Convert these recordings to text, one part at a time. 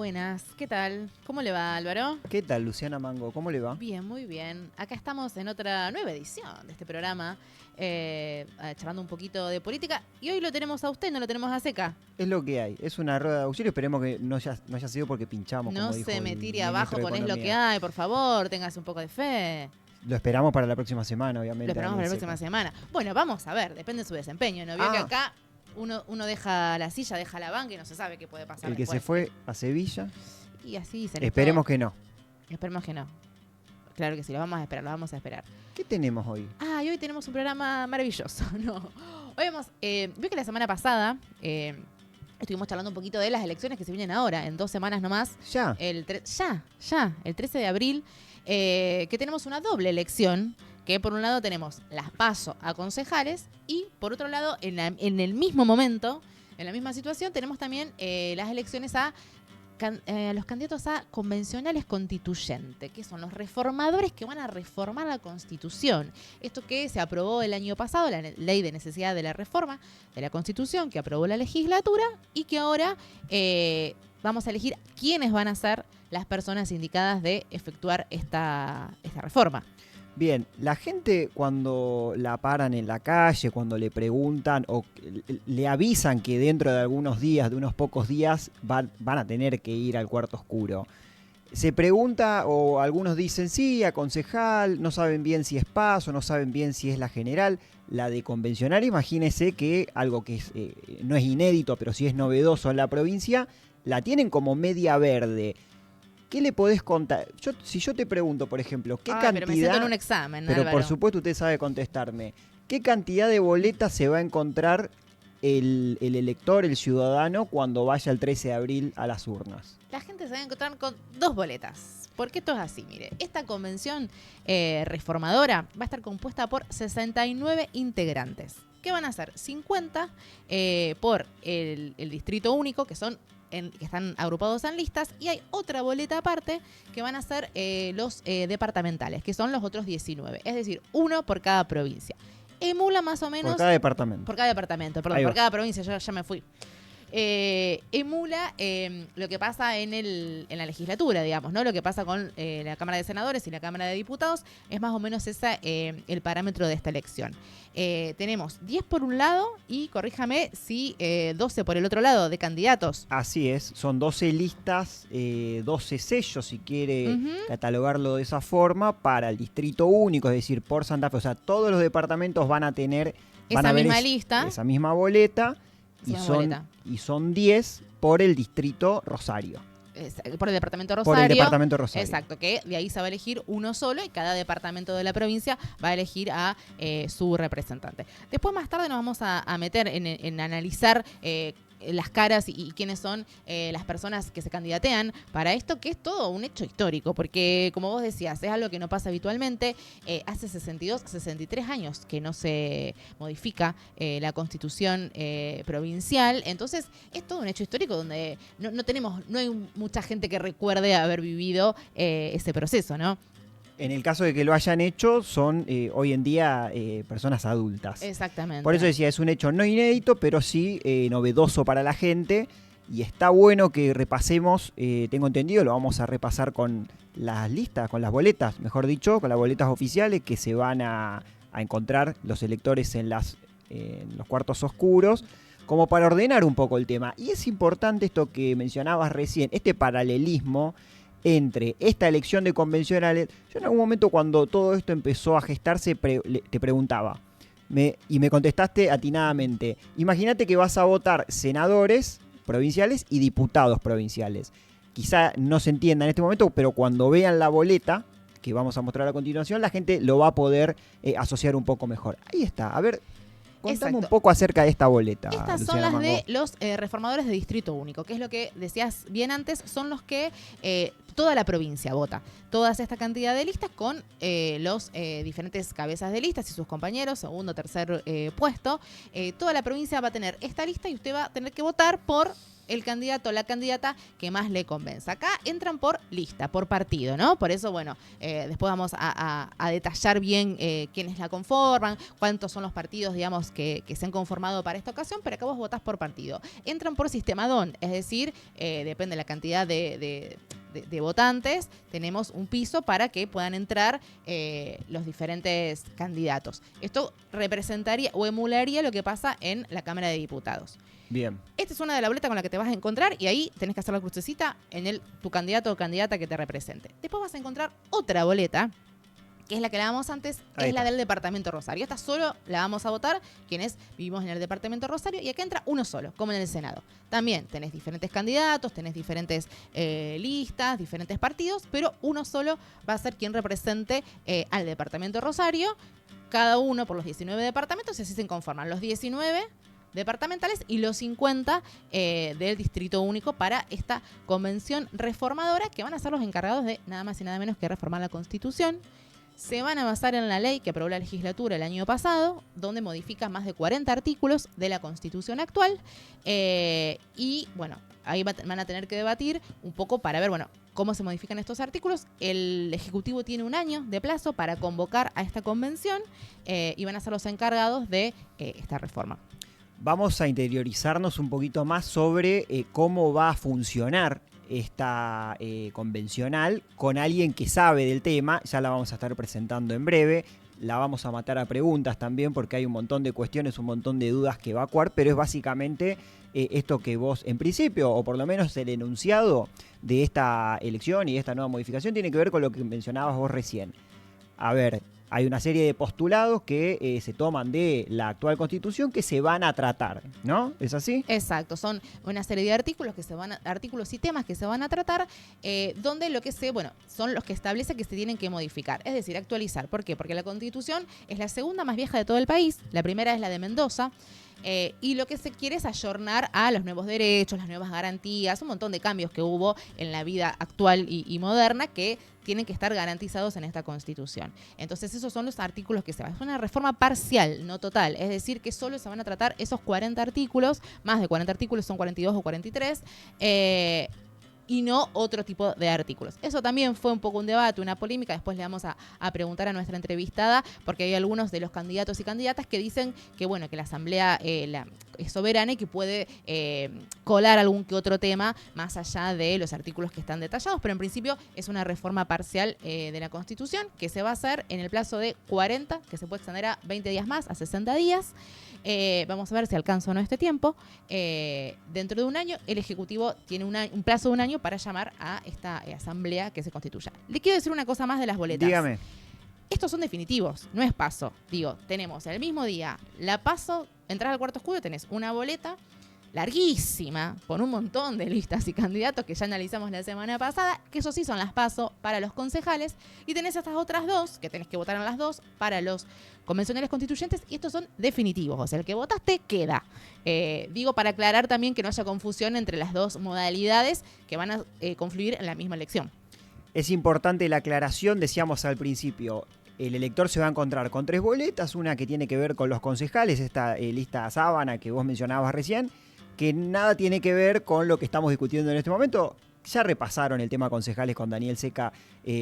buenas. ¿Qué tal? ¿Cómo le va, Álvaro? ¿Qué tal, Luciana Mango? ¿Cómo le va? Bien, muy bien. Acá estamos en otra nueva edición de este programa, charlando un poquito de política. Y hoy lo tenemos a usted, no lo tenemos a Seca. Es lo que hay. Es una rueda de auxilio. Esperemos que no haya sido porque pinchamos, No como dijo se el me tire ministro abajo de con es lo que Economía. hay, por favor, téngase un poco de fe. Lo esperamos para la próxima semana, obviamente. Lo esperamos para la Daniel próxima Seca. semana. Bueno, vamos a ver, depende de su desempeño. ¿No vio que Ah. acá uno deja la silla, deja la banca y no se sabe qué puede pasar El que se después? fue a Sevilla. Y así dicen. Esperemos que no. Esperemos que no. Claro que sí, lo vamos a esperar, lo vamos a esperar. ¿Qué tenemos hoy? Ah, y hoy tenemos un programa maravilloso, ¿no? Hoy vemos, vio que la semana pasada estuvimos charlando un poquito de las elecciones que se vienen ahora, en 2 semanas nomás. Ya. El 13 de abril, que tenemos una doble elección, que por un lado tenemos las PASO a concejales y por otro lado, en el mismo momento, en la misma situación, tenemos también las elecciones a los candidatos a convencionales constituyentes, que son los reformadores que van a reformar la Constitución. Esto que se aprobó el año pasado, la ley de necesidad de la reforma de la Constitución, que aprobó la legislatura y que ahora vamos a elegir quiénes van a ser las personas indicadas de efectuar esta reforma. Bien, la gente cuando la paran en la calle, cuando le preguntan o le avisan que dentro de algunos días, de unos pocos días, van a tener que ir al cuarto oscuro. Se pregunta o algunos dicen sí, a concejal, no saben bien si es PASO, no saben bien si es la general. La de convencional, imagínese que algo que no es inédito, pero sí es novedoso en la provincia, la tienen como media verde. ¿Qué le podés contar? Si yo te pregunto, por ejemplo, ¿qué cantidad? Pero me siento en un examen, Pero Álvaro. por supuesto usted sabe contestarme. ¿Qué cantidad de boletas se va a encontrar el elector, el ciudadano, cuando vaya el 13 de abril a las urnas? La gente se va a encontrar con 2 boletas. Porque esto es así, mire. Esta convención reformadora va a estar compuesta por 69 integrantes. ¿Qué van a hacer? 50 por el distrito único, que están agrupados en listas, y hay otra boleta aparte que van a ser los departamentales, que son los otros 19. Es decir, uno por cada provincia. Emula más o menos... Por cada departamento. Por cada departamento, perdón, Ahí va. por cada provincia, yo ya me fui. Emula lo que pasa en la legislatura, digamos, ¿no? Lo que pasa con la Cámara de Senadores y la Cámara de Diputados es más o menos el parámetro de esta elección. Tenemos 10 por un lado y, corríjame, si 12 por el otro lado de candidatos. Así es, son 12 listas, 12 sellos, si quiere catalogarlo de esa forma, para el distrito único, es decir, por Santa Fe. O sea, todos los departamentos van a ver Lista. esa misma boleta. Boleta. Y son 10 por el distrito Rosario. Por el departamento Rosario. Por el departamento Rosario. Exacto, que de ahí se va a elegir uno solo y cada departamento de la provincia va a elegir a su representante. Después, más tarde, nos vamos a meter en analizar las caras y quiénes son las personas que se candidatean para esto, que es todo un hecho histórico, porque, como vos decías, es algo que no pasa habitualmente. Hace 63 años que no se modifica la Constitución provincial, entonces es todo un hecho histórico donde no hay mucha gente que recuerde haber vivido ese proceso, ¿no? En el caso de que lo hayan hecho, son hoy en día personas adultas. Exactamente. Por eso decía, es un hecho no inédito, pero sí novedoso para la gente. Y está bueno que repasemos, tengo entendido, lo vamos a repasar con las listas, con las boletas, mejor dicho, con las boletas oficiales que se van a encontrar los electores en los cuartos oscuros, como para ordenar un poco el tema. Y es importante esto que mencionabas recién, este paralelismo entre esta elección de convencionales. Yo en algún momento, cuando todo esto empezó a gestarse, te preguntaba, y me contestaste atinadamente, imagínate que vas a votar senadores provinciales y diputados provinciales. Quizá no se entienda en este momento, pero cuando vean la boleta que vamos a mostrar a continuación, la gente lo va a poder asociar un poco mejor. Ahí está, a ver, contame un poco acerca de esta boleta. Estas Luciana son las Mango. de los reformadores de distrito único, que es lo que decías bien antes, son los que toda la provincia vota. Toda esta cantidad de listas con los diferentes cabezas de listas y sus compañeros, segundo, tercer puesto. Toda la provincia va a tener esta lista y usted va a tener que votar por el candidato o la candidata que más le convenza. Acá entran por lista, por partido, ¿no? Por eso, bueno, después vamos a detallar bien quiénes la conforman, cuántos son los partidos, digamos, que se han conformado para esta ocasión, pero acá vos votás por partido. Entran por sistema DON, es decir, depende de la cantidad de votantes, tenemos un piso para que puedan entrar los diferentes candidatos. Esto representaría o emularía lo que pasa en la Cámara de Diputados. Bien. Esta es una de las boletas con la que te vas a encontrar y ahí tenés que hacer la crucecita en tu candidato o candidata que te represente. Después vas a encontrar otra boleta, que es la que la damos antes, es la del Departamento Rosario. Esta solo la vamos a votar quienes vivimos en el Departamento Rosario y acá entra uno solo, como en el Senado. También tenés diferentes candidatos, tenés diferentes listas, diferentes partidos, pero uno solo va a ser quien represente al Departamento Rosario, cada uno por los 19 departamentos, y así se conforman los 19 departamentales y los 50 del Distrito Único para esta convención reformadora, que van a ser los encargados de nada más y nada menos que reformar la Constitución. Se van a basar en la ley que aprobó la legislatura el año pasado, donde modifica más de 40 artículos de la Constitución actual. Y bueno, ahí van a tener que debatir un poco para ver, bueno, cómo se modifican estos artículos. El Ejecutivo tiene un año de plazo para convocar a esta convención y van a ser los encargados de esta reforma. Vamos a interiorizarnos un poquito más sobre cómo va a funcionar esta convencional con alguien que sabe del tema. Ya la vamos a estar presentando en breve. La vamos a matar a preguntas también porque hay un montón de cuestiones, un montón de dudas que evacuar, pero es básicamente esto que vos en principio, o por lo menos el enunciado de esta elección y de esta nueva modificación tiene que ver con lo que mencionabas vos recién. A ver, hay una serie de postulados que se toman de la actual Constitución que se van a tratar, ¿no? ¿Es así? Exacto, son una serie de artículos artículos y temas que se van a tratar, donde son los que establece que se tienen que modificar, es decir, actualizar. ¿Por qué? Porque la Constitución es la segunda más vieja de todo el país, la primera es la de Mendoza. Y lo que se quiere es ayornar a los nuevos derechos, las nuevas garantías, un montón de cambios que hubo en la vida actual y moderna que tienen que estar garantizados en esta Constitución. Entonces esos son los artículos que se van. Es una reforma parcial, no total. Es decir, que solo se van a tratar esos 40 artículos, más de 40 artículos, son 42 o 43, y no otro tipo de artículos. Eso también fue un poco un debate, una polémica. Después le vamos a preguntar a nuestra entrevistada, porque hay algunos de los candidatos y candidatas que dicen que, bueno, que la Asamblea es soberana y que puede colar algún que otro tema más allá de los artículos que están detallados, pero en principio es una reforma parcial de la Constitución que se va a hacer en el plazo de 40, que se puede extender a 20 días más, a 60 días. Vamos a ver si alcanza o no este tiempo. Dentro de un año, el Ejecutivo tiene un plazo de un año para llamar a esta asamblea que se constituya. Le quiero decir una cosa más de las boletas. Dígame. Estos son definitivos, no es paso. Digo, tenemos el mismo día la paso, entras al cuarto oscuro, tenés una boleta larguísima, con un montón de listas y candidatos que ya analizamos la semana pasada, que eso sí son las paso para los concejales, y tenés estas otras dos, que tenés que votar en las dos, para los convencionales constituyentes, y estos son definitivos, o sea, el que votaste queda. Digo, para aclarar también que no haya confusión entre las dos modalidades que van a confluir en la misma elección. Es importante la aclaración, decíamos al principio. El elector se va a encontrar con 3 boletas, una que tiene que ver con los concejales, esta lista sábana que vos mencionabas recién, que nada tiene que ver con lo que estamos discutiendo en este momento. Ya repasaron el tema concejales con Daniel Seca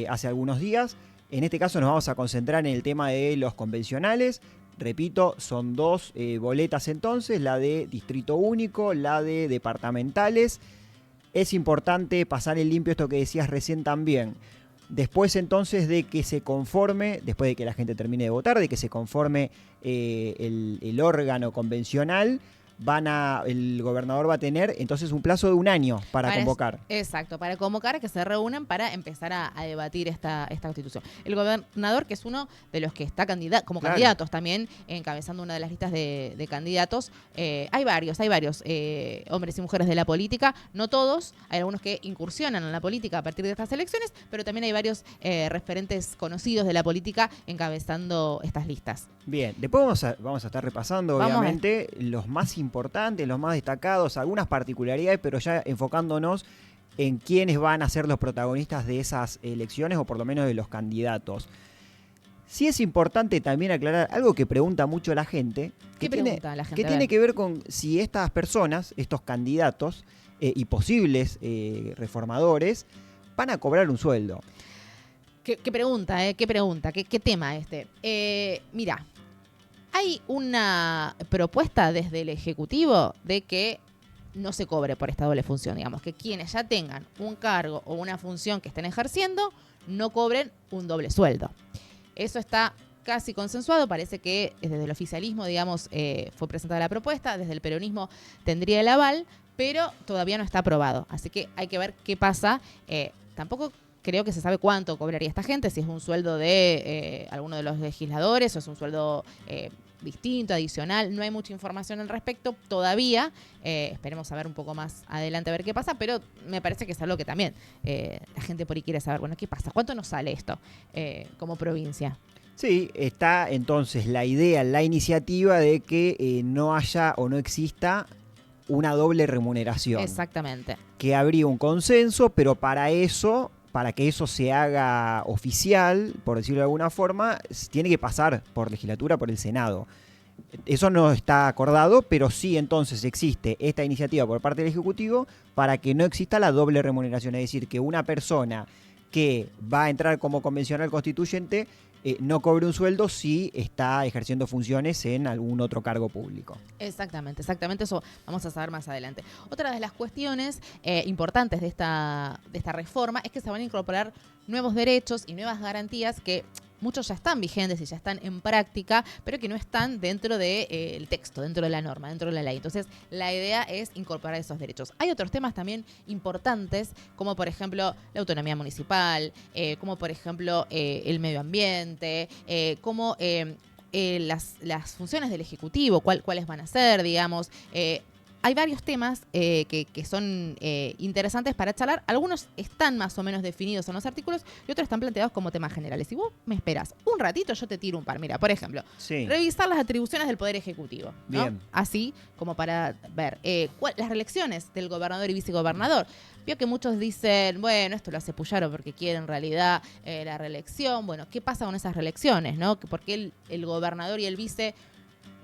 hace algunos días. En este caso nos vamos a concentrar en el tema de los convencionales. Repito, son 2 boletas entonces, la de Distrito Único, la de departamentales. Es importante pasar en limpio esto que decías recién también. Después entonces de que se conforme, después de que la gente termine de votar, de que se conforme el órgano convencional, el gobernador va a tener entonces un plazo de un año para convocar. Exacto, para convocar a que se reúnan para empezar a debatir esta Constitución. El gobernador, que es uno de los que está candidatos también, encabezando una de las listas de candidatos, hay varios hombres y mujeres de la política, no todos, hay algunos que incursionan en la política a partir de estas elecciones, pero también hay varios referentes conocidos de la política encabezando estas listas. Bien, después vamos a estar repasando, obviamente, los más importantes, los más destacados, algunas particularidades, pero ya enfocándonos en quiénes van a ser los protagonistas de esas elecciones, o por lo menos de los candidatos. Sí es importante también aclarar algo que pregunta mucho la gente. ¿Qué pregunta la gente? Que tiene que ver con si estas personas, estos candidatos y posibles reformadores, van a cobrar un sueldo. ¿Qué pregunta? ¿Qué pregunta? ¿Qué tema este? Mira, hay una propuesta desde el Ejecutivo de que no se cobre por esta doble función, digamos, que quienes ya tengan un cargo o una función que estén ejerciendo no cobren un doble sueldo. Eso está casi consensuado, parece que desde el oficialismo, digamos, fue presentada la propuesta, desde el peronismo tendría el aval, pero todavía no está aprobado, así que hay que ver qué pasa. Tampoco creo que se sabe cuánto cobraría esta gente, si es un sueldo de alguno de los legisladores o es un sueldo distinto, adicional. No hay mucha información al respecto todavía. Esperemos saber un poco más adelante a ver qué pasa, pero me parece que es algo que también la gente por ahí quiere saber. Bueno, ¿qué pasa? ¿Cuánto nos sale esto como provincia? Sí, está entonces la idea, la iniciativa de que no haya o no exista una doble remuneración. Exactamente. Que habría un consenso, pero para que eso se haga oficial, por decirlo de alguna forma, tiene que pasar por legislatura, por el Senado. Eso no está acordado, pero sí entonces existe esta iniciativa por parte del Ejecutivo para que no exista la doble remuneración. Es decir, que una persona que va a entrar como convencional constituyente no cobre un sueldo si está ejerciendo funciones en algún otro cargo público. Exactamente, eso vamos a saber más adelante. Otra de las cuestiones importantes de esta reforma es que se van a incorporar nuevos derechos y nuevas garantías que muchos ya están vigentes y ya están en práctica, pero que no están dentro del texto, dentro de la norma, dentro de la ley. Entonces, la idea es incorporar esos derechos. Hay otros temas también importantes, como por ejemplo la autonomía municipal, como por ejemplo el medio ambiente, como las funciones del Ejecutivo, cuáles van a ser, digamos. Hay varios temas que son interesantes para charlar. Algunos están más o menos definidos en los artículos y otros están planteados como temas generales. Si vos me esperás un ratito, yo te tiro un par. Mira, por ejemplo, revisar las atribuciones del Poder Ejecutivo, ¿no? Bien. Así como para ver las reelecciones del gobernador y vicegobernador. Vio que muchos dicen, bueno, esto lo hace Puyaro porque quiere en realidad la reelección. Bueno, ¿qué pasa con esas reelecciones, no? Porque el gobernador y el vice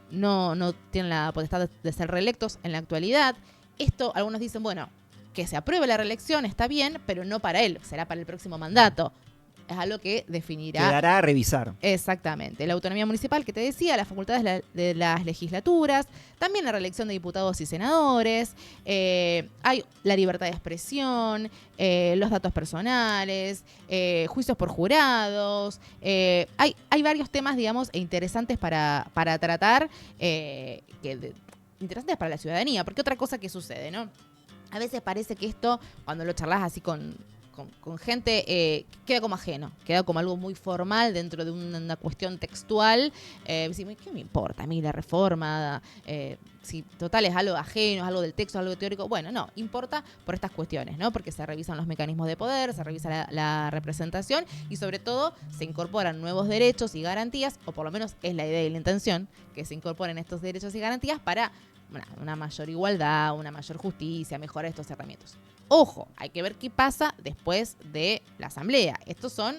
no tienen la potestad de ser reelectos en la actualidad. Esto, algunos dicen, bueno, que se apruebe la reelección está bien, pero no para él, será para el próximo mandato. Es algo que definirá. Quedará a revisar. Exactamente. La autonomía municipal que te decía, las facultades de las legislaturas, también la reelección de diputados y senadores, hay la libertad de expresión, los datos personales, juicios por jurados. Hay varios temas, digamos, interesantes para tratar, interesantes para la ciudadanía. Porque otra cosa que sucede, ¿no? A veces parece que esto, cuando lo charlas así con gente, queda como ajeno, queda como algo muy formal dentro de una cuestión textual. Decimos, ¿qué me importa a mí la reforma? Si total es algo ajeno, es algo del texto, algo teórico. Bueno, no, importa por estas cuestiones, ¿no? Porque se revisan los mecanismos de poder, se revisa la representación y sobre todo se incorporan nuevos derechos y garantías, o por lo menos es la idea y la intención, que se incorporen estos derechos y garantías para una mayor igualdad, una mayor justicia, mejorar estos herramientas. Ojo, hay que ver qué pasa después de la Asamblea. Estos son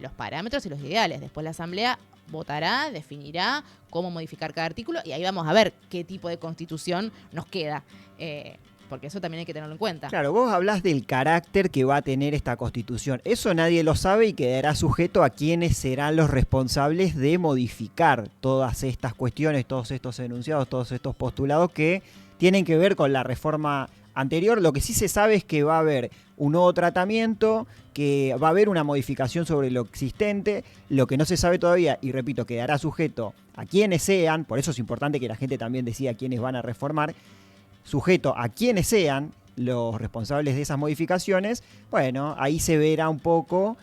los parámetros y los ideales. Después la Asamblea votará, definirá cómo modificar cada artículo y ahí vamos a ver qué tipo de constitución nos queda. Porque eso también hay que tenerlo en cuenta. Claro, vos hablás del carácter que va a tener esta constitución. Eso nadie lo sabe y quedará sujeto a quienes serán los responsables de modificar todas estas cuestiones, todos estos enunciados, todos estos postulados que tienen que ver con la reforma anterior. Lo que sí se sabe es que va a haber un nuevo tratamiento, que va a haber una modificación sobre lo existente. Lo que no se sabe todavía, y repito, quedará sujeto a quienes sean, por eso es importante que la gente también decida quiénes van a reformar, sujeto a quienes sean los responsables de esas modificaciones. Bueno, ahí se verá un poco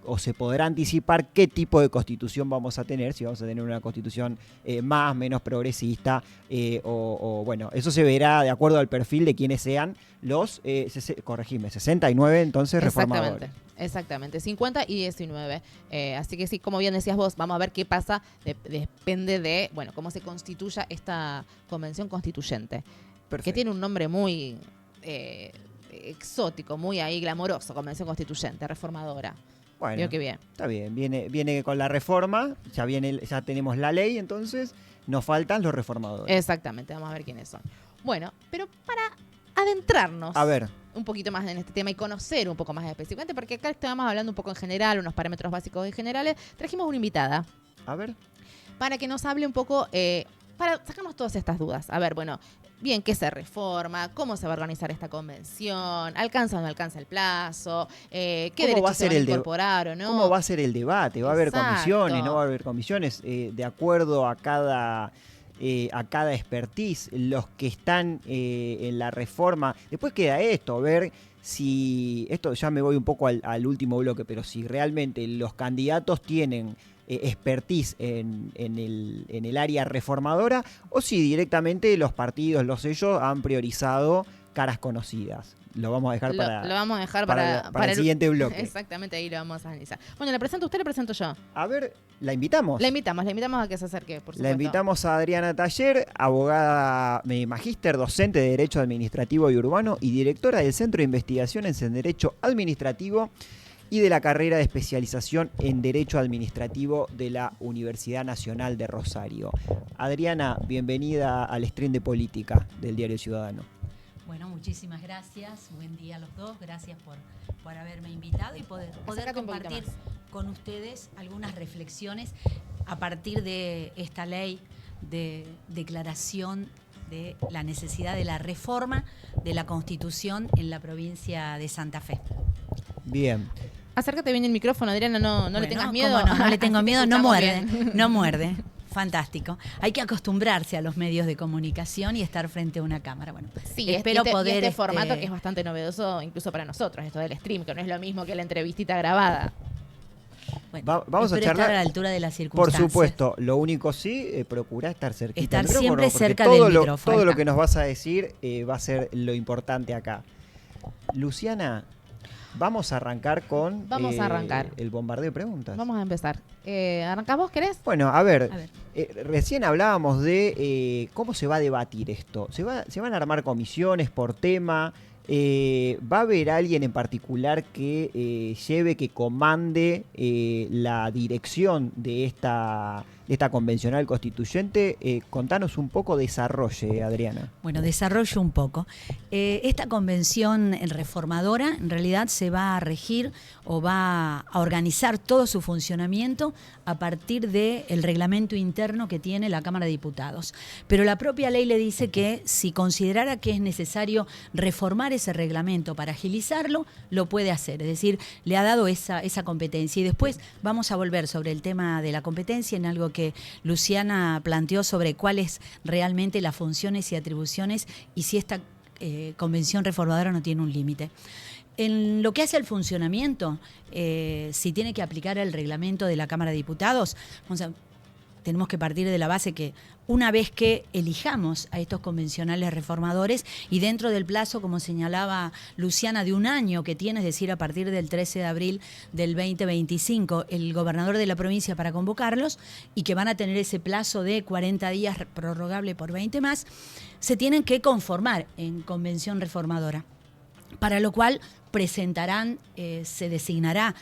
o se podrá anticipar qué tipo de constitución vamos a tener, si vamos a tener una constitución más, menos progresista, bueno, eso se verá de acuerdo al perfil de quienes sean los, 69 entonces reformadores. Exactamente, 50 y 19. Así que sí, como bien decías vos, vamos a ver qué pasa, depende de, bueno, cómo se constituya esta convención constituyente. Perfecto. Que tiene un nombre muy exótico, muy ahí glamoroso, convención constituyente, reformadora. Bueno, Digo que bien. está bien. Viene con la reforma, ya tenemos la ley, entonces nos faltan los reformadores. Exactamente, vamos a ver quiénes son. Bueno, pero para adentrarnos A ver, un poquito más en este tema y conocer un poco más específicamente, porque acá estábamos hablando un poco en general, unos parámetros básicos y generales, trajimos una invitada a ver. para que nos hable un poco, para sacarnos todas estas dudas. A ver, bueno, bien, ¿qué se reforma? ¿Cómo se va a organizar esta convención? ¿Alcanza o no alcanza el plazo? ¿Qué ¿Cómo derechos va a se ser van a el incorporar o no? ¿Cómo va a ser el debate? ¿Va a haber Exacto. comisiones? ¿No va a haber comisiones? De acuerdo a cada expertise, los que están en la reforma. Después queda esto, ver si, esto ya me voy un poco al último bloque, pero si realmente los candidatos tienen expertise en el área reformadora o si directamente los partidos, los sellos han priorizado caras conocidas. Lo vamos a dejar Lo vamos a dejar para el el siguiente bloque. Exactamente, ahí lo vamos a analizar. Bueno, ¿le presento a usted o le presento yo? A ver, ¿la invitamos? La invitamos a que se acerque, por supuesto. La invitamos a Adriana Taller, abogada, magíster, docente de Derecho Administrativo y Urbano y directora del Centro de Investigaciones en Derecho Administrativo y de la carrera de especialización en Derecho Administrativo de la Universidad Nacional de Rosario. Adriana, bienvenida al stream de política del Diario Ciudadano. Bueno, muchísimas gracias. Buen día a los dos. Gracias por haberme invitado y poder compartir con ustedes algunas reflexiones a partir de esta ley de declaración de la necesidad de la reforma de la Constitución en la provincia de Santa Fe. Bien. Acércate bien el micrófono, Adriana, no Bueno, le tengas miedo. No le tengo miedo, no Escuchamos muerde, bien. no muerde. Fantástico. Hay que acostumbrarse a los medios de comunicación y estar frente a una cámara. Bueno, Sí, espero poder este formato que es bastante novedoso incluso para nosotros, esto del stream, que no es lo mismo que la entrevistita grabada. bueno, Vamos a espero charlar. estar a la altura de las Por circunstancias. supuesto, lo único sí, procura estar cerquita Estar del micrófono, siempre porque cerca todo del lo, micrófono. Todo Ahí lo está. que nos vas a decir va a ser lo importante acá. Luciana, vamos a arrancar con Vamos a arrancar. el bombardeo de preguntas. Vamos a empezar. ¿Arrancás vos, querés? Bueno, a ver, A ver. recién hablábamos de cómo se va a debatir esto. ¿Se van a armar comisiones por tema? ¿Va a haber alguien en particular que que comande la dirección de esta convencional constituyente? Contanos un poco, desarrolle, Adriana. Bueno, desarrollo un poco. Esta convención reformadora en realidad se va a regir o va a organizar todo su funcionamiento a partir del reglamento interno que tiene la Cámara de Diputados. Pero la propia ley le dice que si considerara que es necesario reformar ese reglamento para agilizarlo, lo puede hacer. Es decir, le ha dado esa competencia. Y después vamos a volver sobre el tema de la competencia en algo que Luciana planteó sobre cuáles realmente las funciones y atribuciones y si esta convención reformadora no tiene un límite. En lo que hace al funcionamiento, si tiene que aplicar el reglamento de la Cámara de Diputados, tenemos que partir de la base que una vez que elijamos a estos convencionales reformadores y dentro del plazo, como señalaba Luciana, de un año que tiene, es decir, a partir del 13 de abril del 2025, el gobernador de la provincia para convocarlos y que van a tener ese plazo de 40 días prorrogable por 20 más, se tienen que conformar en convención reformadora, para lo cual presentarán, se designará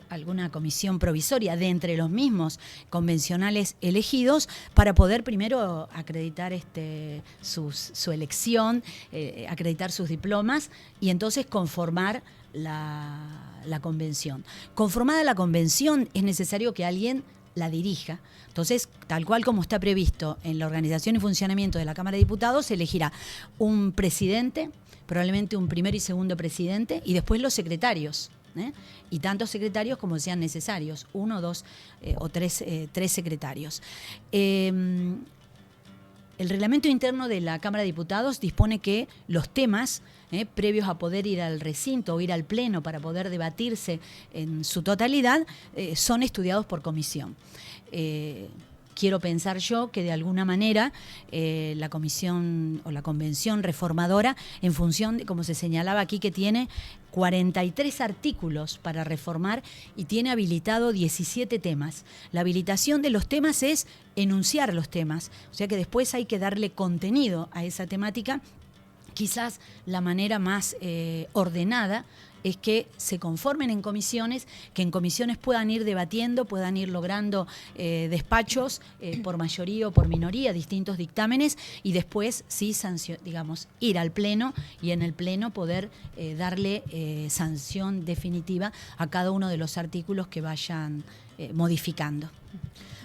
alguna comisión provisoria de entre los mismos convencionales elegidos para poder primero acreditar su elección, acreditar sus diplomas y entonces conformar la convención. Conformada la convención es necesario que alguien la dirija. Entonces, tal cual como está previsto en la organización y funcionamiento de la Cámara de Diputados, se elegirá un presidente, probablemente un primer y segundo presidente, y después los secretarios. Y tantos secretarios como sean necesarios, 1, 2 o 3 secretarios. El reglamento interno de la Cámara de Diputados dispone que los temas previos a poder ir al recinto o ir al pleno para poder debatirse en su totalidad son estudiados por comisión. Quiero pensar yo que de alguna manera la comisión o la convención reformadora, en función de, como se señalaba aquí, que tiene 43 artículos para reformar y tiene habilitado 17 temas. La habilitación de los temas es enunciar los temas, o sea que después hay que darle contenido a esa temática Quizás la manera más ordenada es que se conformen en comisiones, que en comisiones puedan ir debatiendo, puedan ir logrando despachos por mayoría o por minoría, distintos dictámenes, y después sí ir al Pleno y en el Pleno poder darle sanción definitiva a cada uno de los artículos que vayan modificando.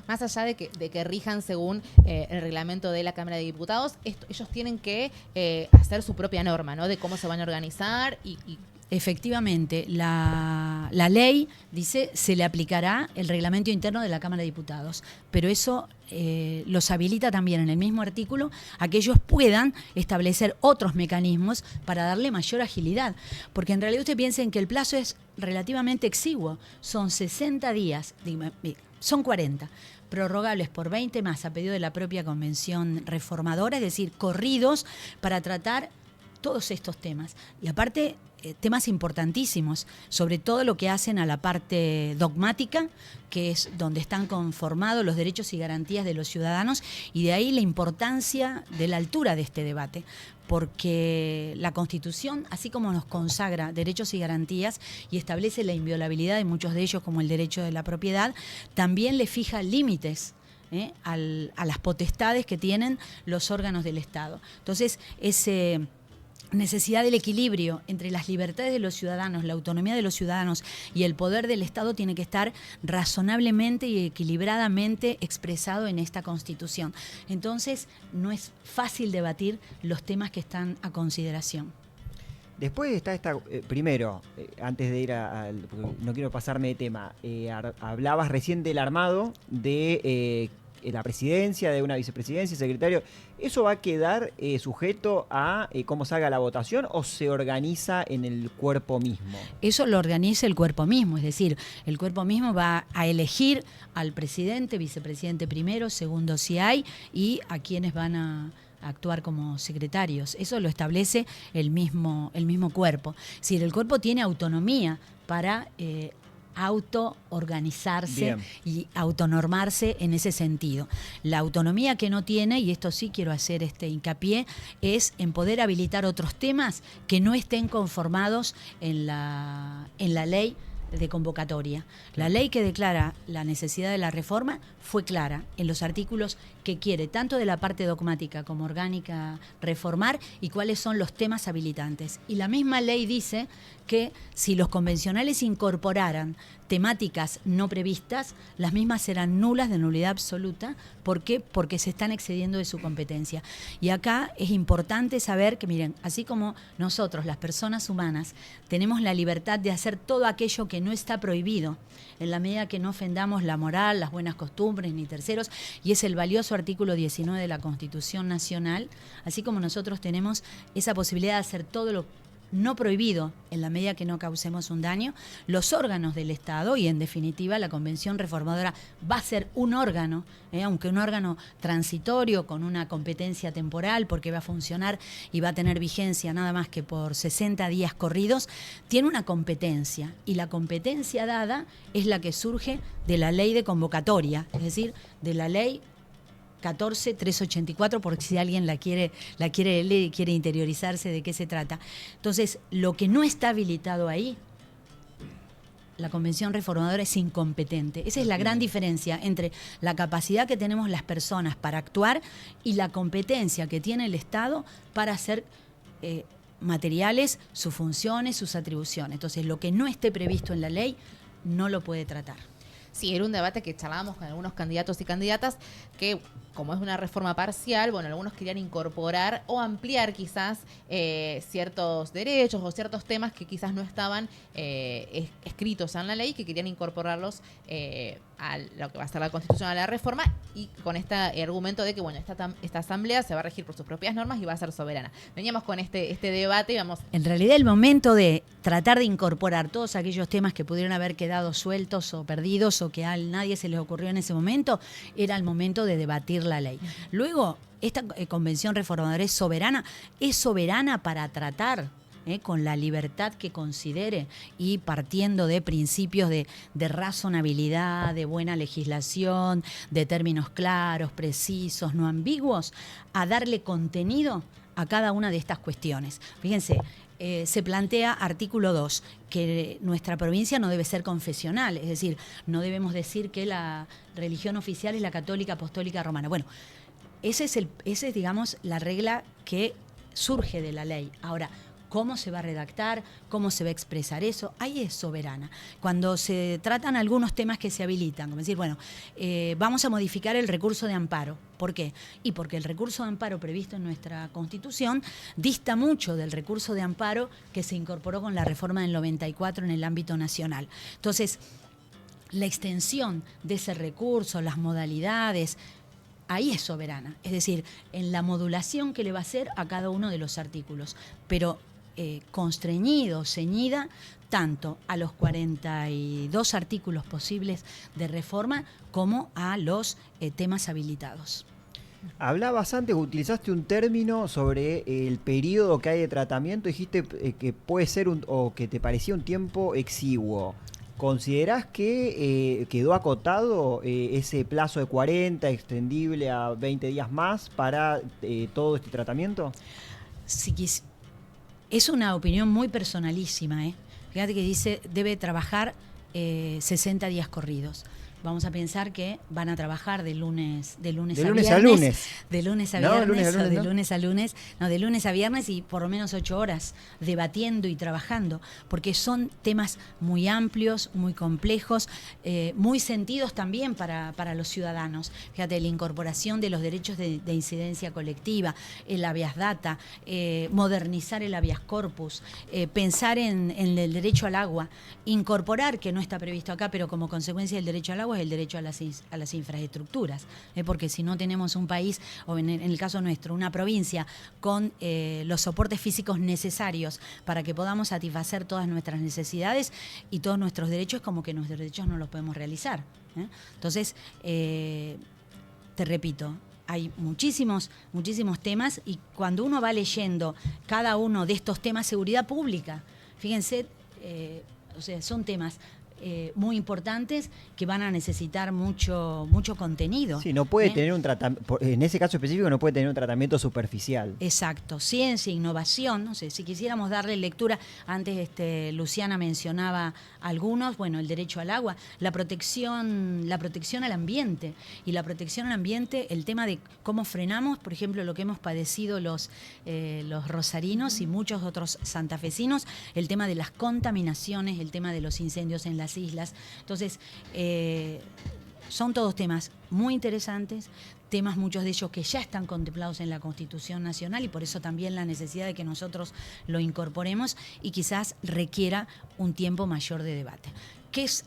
Más allá de que rijan según el reglamento de la Cámara de Diputados, ellos tienen que hacer su propia norma, ¿no? De cómo se van a organizar y Efectivamente, la ley dice se le aplicará el reglamento interno de la Cámara de Diputados, pero eso los habilita también en el mismo artículo a que ellos puedan establecer otros mecanismos para darle mayor agilidad, porque en realidad ustedes piensen que el plazo es relativamente exiguo, son 60 días, son 40, prorrogables por 20 más a pedido de la propia Convención Reformadora, es decir, corridos para tratar todos estos temas. Y aparte, temas importantísimos, sobre todo lo que hacen a la parte dogmática, que es donde están conformados los derechos y garantías de los ciudadanos, y de ahí la importancia de la altura de este debate, porque la Constitución, así como nos consagra derechos y garantías y establece la inviolabilidad de muchos de ellos, como el derecho de la propiedad, también le fija límites a las potestades que tienen los órganos del Estado. Entonces, necesidad del equilibrio entre las libertades de los ciudadanos, la autonomía de los ciudadanos y el poder del Estado tiene que estar razonablemente y equilibradamente expresado en esta Constitución. Entonces, no es fácil debatir los temas que están a consideración. Después está primero, antes de ir no quiero pasarme de tema, hablabas recién del armado de la presidencia, de una vicepresidencia, secretario. ¿Eso va a quedar sujeto a cómo salga la votación o se organiza en el cuerpo mismo? Eso lo organiza el cuerpo mismo, es decir, el cuerpo mismo va a elegir al presidente, vicepresidente primero, segundo si hay, y a quienes van a actuar como secretarios. Eso lo establece el mismo cuerpo. Es decir, el cuerpo tiene autonomía para autoorganizarse y autonormarse en ese sentido. La autonomía que no tiene, y esto sí quiero hacer hincapié, es en poder habilitar otros temas que no estén conformados en la ley de convocatoria. La ley que declara la necesidad de la reforma fue clara en los artículos que quiere, tanto de la parte dogmática como orgánica, reformar y cuáles son los temas habilitantes. Y la misma ley dice que si los convencionales incorporaran temáticas no previstas, las mismas serán nulas, de nulidad absoluta. ¿Por qué? Porque se están excediendo de su competencia. Y acá es importante saber que, miren, así como nosotros, las personas humanas, tenemos la libertad de hacer todo aquello que no está prohibido, en la medida que no ofendamos la moral, las buenas costumbres ni terceros, y es el valioso artículo 19 de la Constitución Nacional, así como nosotros tenemos esa posibilidad de hacer todo lo no prohibido en la medida que no causemos un daño, los órganos del Estado, y en definitiva la Convención Reformadora va a ser un órgano, aunque un órgano transitorio con una competencia temporal, porque va a funcionar y va a tener vigencia nada más que por 60 días corridos, tiene una competencia, y la competencia dada es la que surge de la ley de convocatoria, es decir, de la ley 14.384, porque si alguien la quiere leer y quiere interiorizarse de qué se trata. Entonces, lo que no está habilitado ahí, la Convención Reformadora es incompetente. Esa es la gran diferencia entre la capacidad que tenemos las personas para actuar y la competencia que tiene el Estado para hacer materiales sus funciones, sus atribuciones. Entonces, lo que no esté previsto en la ley no lo puede tratar. Sí, era un debate que charlábamos con algunos candidatos y candidatas que, como es una reforma parcial, bueno, algunos querían incorporar o ampliar quizás ciertos derechos o ciertos temas que quizás no estaban escritos en la ley, que querían incorporarlos a lo que va a ser la Constitución, a la reforma, y con este argumento de que, bueno, esta asamblea se va a regir por sus propias normas y va a ser soberana. Veníamos con este debate y vamos... En realidad, el momento de tratar de incorporar todos aquellos temas que pudieron haber quedado sueltos o perdidos o que a nadie se les ocurrió en ese momento, era el momento de debatir la ley. Luego, esta Convención Reformadora es soberana para tratar con la libertad que considere y partiendo de principios de razonabilidad, de buena legislación, de términos claros, precisos, no ambiguos, a darle contenido a cada una de estas cuestiones. Fíjense, se plantea artículo 2, que nuestra provincia no debe ser confesional, es decir, no debemos decir que la religión oficial es la católica, apostólica, romana. Bueno, esa es, digamos, la regla que surge de la ley. Ahora, ¿cómo se va a redactar? ¿Cómo se va a expresar eso? Ahí es soberana. Cuando se tratan algunos temas que se habilitan, como decir, bueno, vamos a modificar el recurso de amparo. ¿Por qué? Y porque el recurso de amparo previsto en nuestra Constitución dista mucho del recurso de amparo que se incorporó con la reforma del 94 en el ámbito nacional. Entonces, la extensión de ese recurso, las modalidades, ahí es soberana, es decir, en la modulación que le va a hacer a cada uno de los artículos, pero constreñido, ceñida, tanto a los 42 artículos posibles de reforma como a los temas habilitados. Hablabas antes, utilizaste un término sobre el periodo que hay de tratamiento, dijiste que puede ser o que te parecía un tiempo exiguo. ¿Considerás que quedó acotado ese plazo de 40, extendible a 20 días más para todo este tratamiento? Sí, es una opinión muy personalísima. Fíjate que dice, debe trabajar 60 días corridos. Vamos a pensar que van a trabajar de lunes a viernes. De lunes a viernes. De lunes a viernes y por lo menos 8 horas debatiendo y trabajando, porque son temas muy amplios, muy complejos, muy sentidos también para los ciudadanos. Fíjate, la incorporación de los derechos de incidencia colectiva, el habeas data, modernizar el habeas corpus, pensar en el derecho al agua, incorporar, que no está previsto acá, pero como consecuencia del derecho al agua, es el derecho a las infraestructuras, porque si no tenemos un país, o en el caso nuestro, una provincia con los soportes físicos necesarios para que podamos satisfacer todas nuestras necesidades y todos nuestros derechos, como que nuestros derechos no los podemos realizar. Entonces, te repito, hay muchísimos temas, y cuando uno va leyendo cada uno de estos temas, seguridad pública, fíjense, o sea, son temas muy importantes que van a necesitar mucho contenido. Sí, no puede tener un tratamiento, en ese caso específico no puede tener un tratamiento superficial. Exacto, ciencia, innovación, no sé, si quisiéramos darle lectura, antes Luciana mencionaba algunos, bueno, el derecho al agua, la protección al ambiente, y la protección al ambiente, el tema de cómo frenamos, por ejemplo, lo que hemos padecido los rosarinos y muchos otros santafesinos, el tema de las contaminaciones, el tema de los incendios en las islas. Entonces, son todos temas muy interesantes, temas muchos de ellos que ya están contemplados en la Constitución Nacional, y por eso también la necesidad de que nosotros lo incorporemos, y quizás requiera un tiempo mayor de debate. ¿Qué es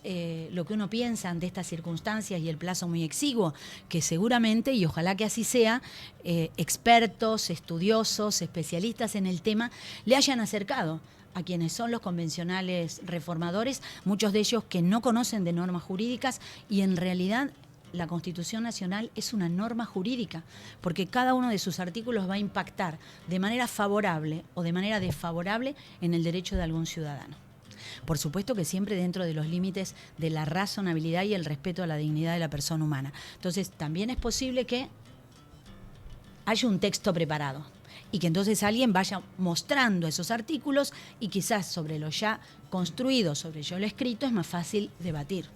lo que uno piensa ante estas circunstancias y el plazo muy exiguo? Que seguramente, y ojalá que así sea, expertos, estudiosos, especialistas en el tema le hayan acercado a quienes son los convencionales reformadores, muchos de ellos que no conocen de normas jurídicas, y en realidad la Constitución Nacional es una norma jurídica, porque cada uno de sus artículos va a impactar de manera favorable o de manera desfavorable en el derecho de algún ciudadano. Por supuesto que siempre dentro de los límites de la razonabilidad y el respeto a la dignidad de la persona humana. Entonces, también es posible que haya un texto preparado y que entonces alguien vaya mostrando esos artículos, y quizás sobre lo ya construido, sobre lo escrito, es más fácil debatir.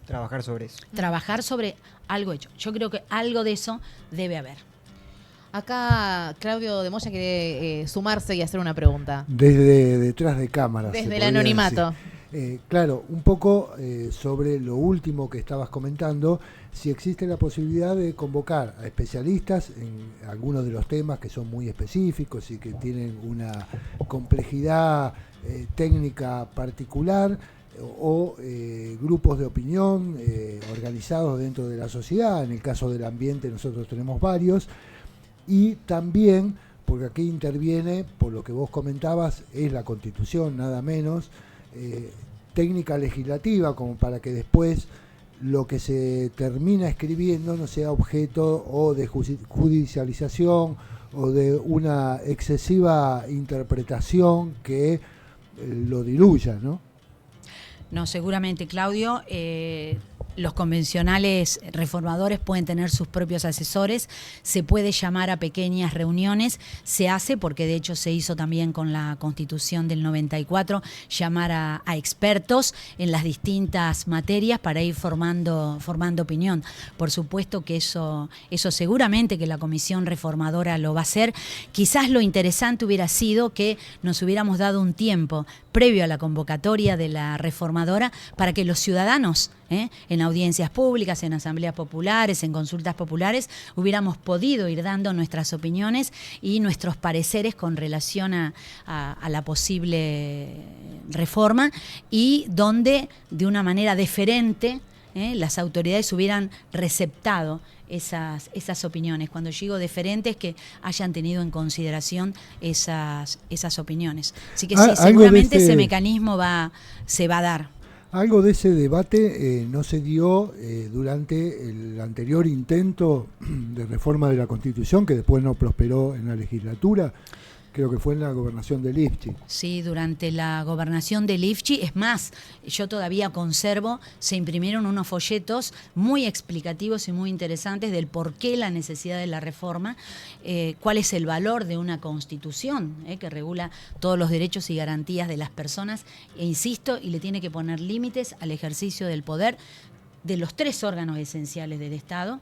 Trabajar sobre eso. Trabajar sobre algo hecho. Yo creo que algo de eso debe haber. Acá Claudio de Moya quiere sumarse y hacer una pregunta. Desde detrás de cámaras. Desde el anonimato. Claro, un poco sobre lo último que estabas comentando, si existe la posibilidad de convocar a especialistas en algunos de los temas que son muy específicos y que tienen una complejidad técnica particular, o grupos de opinión organizados dentro de la sociedad. En el caso del ambiente nosotros tenemos varios, y también, porque aquí interviene, por lo que vos comentabas, es la Constitución, nada menos, técnica legislativa, como para que después lo que se termina escribiendo no sea objeto o de judicialización o de una excesiva interpretación que lo diluya, ¿no? No, seguramente, Claudio. los convencionales reformadores pueden tener sus propios asesores, se puede llamar a pequeñas reuniones, se hace, porque de hecho se hizo también con la Constitución del 94, llamar a expertos en las distintas materias para ir formando opinión. Por supuesto que eso seguramente que la Comisión Reformadora lo va a hacer. Quizás lo interesante hubiera sido que nos hubiéramos dado un tiempo previo a la convocatoria de la reformadora para que los ciudadanos, en audiencias públicas, en asambleas populares, en consultas populares, hubiéramos podido ir dando nuestras opiniones y nuestros pareceres con relación a la posible reforma, y donde de una manera deferente las autoridades hubieran receptado esas opiniones. Cuando yo digo deferentes, que hayan tenido en consideración esas opiniones. Así que sí, seguramente ese mecanismo se va a dar. Algo de ese debate no se dio durante el anterior intento de reforma de la Constitución, que después no prosperó en la legislatura. Creo que fue en la gobernación de Lifchi. Sí, durante la gobernación de Lifchi. Es más, yo todavía conservo, se imprimieron unos folletos muy explicativos y muy interesantes del por qué la necesidad de la reforma, cuál es el valor de una constitución que regula todos los derechos y garantías de las personas, e insisto, y le tiene que poner límites al ejercicio del poder de los 3 órganos esenciales del Estado.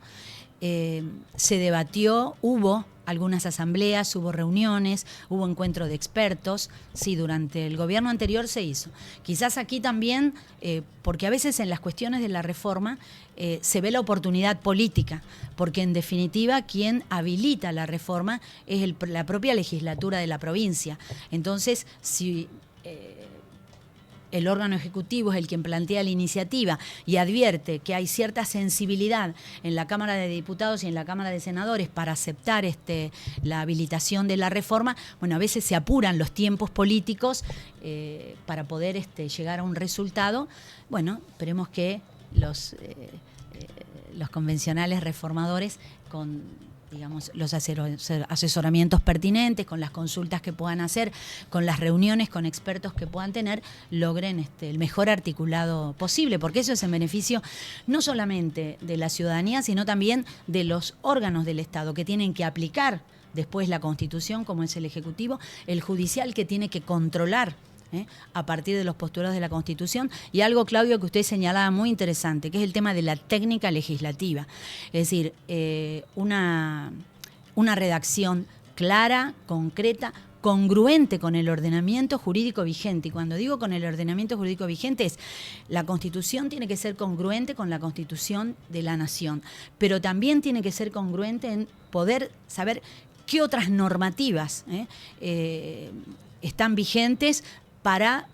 Se debatió, hubo algunas asambleas, hubo reuniones, hubo encuentro de expertos. Sí, durante el gobierno anterior se hizo. Quizás aquí también, porque a veces en las cuestiones de la reforma se ve la oportunidad política, porque en definitiva quien habilita la reforma es la propia legislatura de la provincia. Entonces, si el órgano ejecutivo es el quien plantea la iniciativa y advierte que hay cierta sensibilidad en la Cámara de Diputados y en la Cámara de Senadores para aceptar la habilitación de la reforma, bueno, a veces se apuran los tiempos políticos para poder llegar a un resultado. Bueno, esperemos que los convencionales reformadores, con los asesoramientos pertinentes, con las consultas que puedan hacer, con las reuniones con expertos que puedan tener, logren el mejor articulado posible, porque eso es en beneficio no solamente de la ciudadanía, sino también de los órganos del Estado que tienen que aplicar después la Constitución, como es el Ejecutivo, el Judicial, que tiene que controlar a partir de los postulados de la Constitución, y algo, Claudio, que usted señalaba muy interesante, que es el tema de la técnica legislativa. Es decir, una redacción clara, concreta, congruente con el ordenamiento jurídico vigente. Y cuando digo con el ordenamiento jurídico vigente, es la Constitución tiene que ser congruente con la Constitución de la Nación, pero también tiene que ser congruente en poder saber qué otras normativas están vigentes para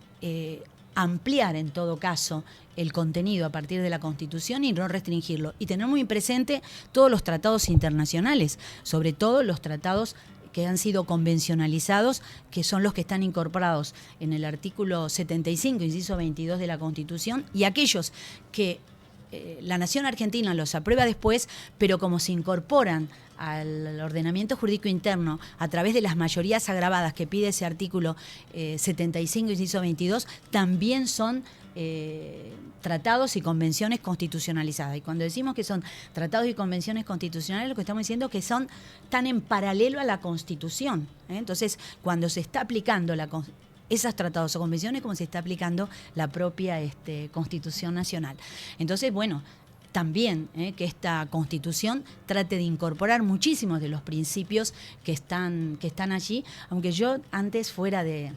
ampliar, en todo caso, el contenido a partir de la Constitución y no restringirlo. Y tener muy presente todos los tratados internacionales, sobre todo los tratados que han sido convencionalizados, que son los que están incorporados en el artículo 75, inciso 22 de la Constitución, y aquellos que la Nación Argentina los aprueba después, pero como se incorporan al ordenamiento jurídico interno a través de las mayorías agravadas que pide ese artículo 75, inciso 22, también son tratados y convenciones constitucionalizadas. Y cuando decimos que son tratados y convenciones constitucionales, lo que estamos diciendo es que están en paralelo a la Constitución. Entonces, cuando se está aplicando esos tratados o convenciones, como se está aplicando la propia Constitución Nacional. Entonces, bueno, también que esta Constitución trate de incorporar muchísimos de los principios que están allí, aunque yo antes fuera de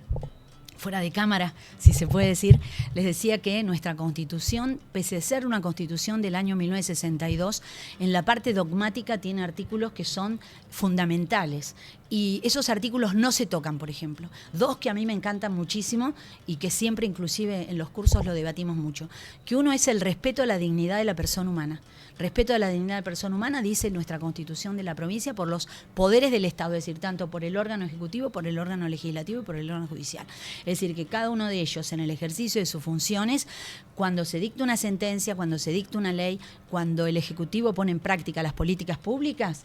cámara, si se puede decir, les decía que nuestra Constitución, pese a ser una Constitución del año 1962, en la parte dogmática tiene artículos que son fundamentales. Y esos artículos no se tocan, por ejemplo. 2 que a mí me encantan muchísimo y que siempre, inclusive en los cursos, lo debatimos mucho. Que uno es el respeto a la dignidad de la persona humana. Respeto a la dignidad de la persona humana, dice nuestra Constitución de la provincia, por los poderes del Estado, es decir, tanto por el órgano ejecutivo, por el órgano legislativo y por el órgano judicial. Es decir, que cada uno de ellos, en el ejercicio de sus funciones, cuando se dicta una sentencia, cuando se dicta una ley, cuando el Ejecutivo pone en práctica las políticas públicas,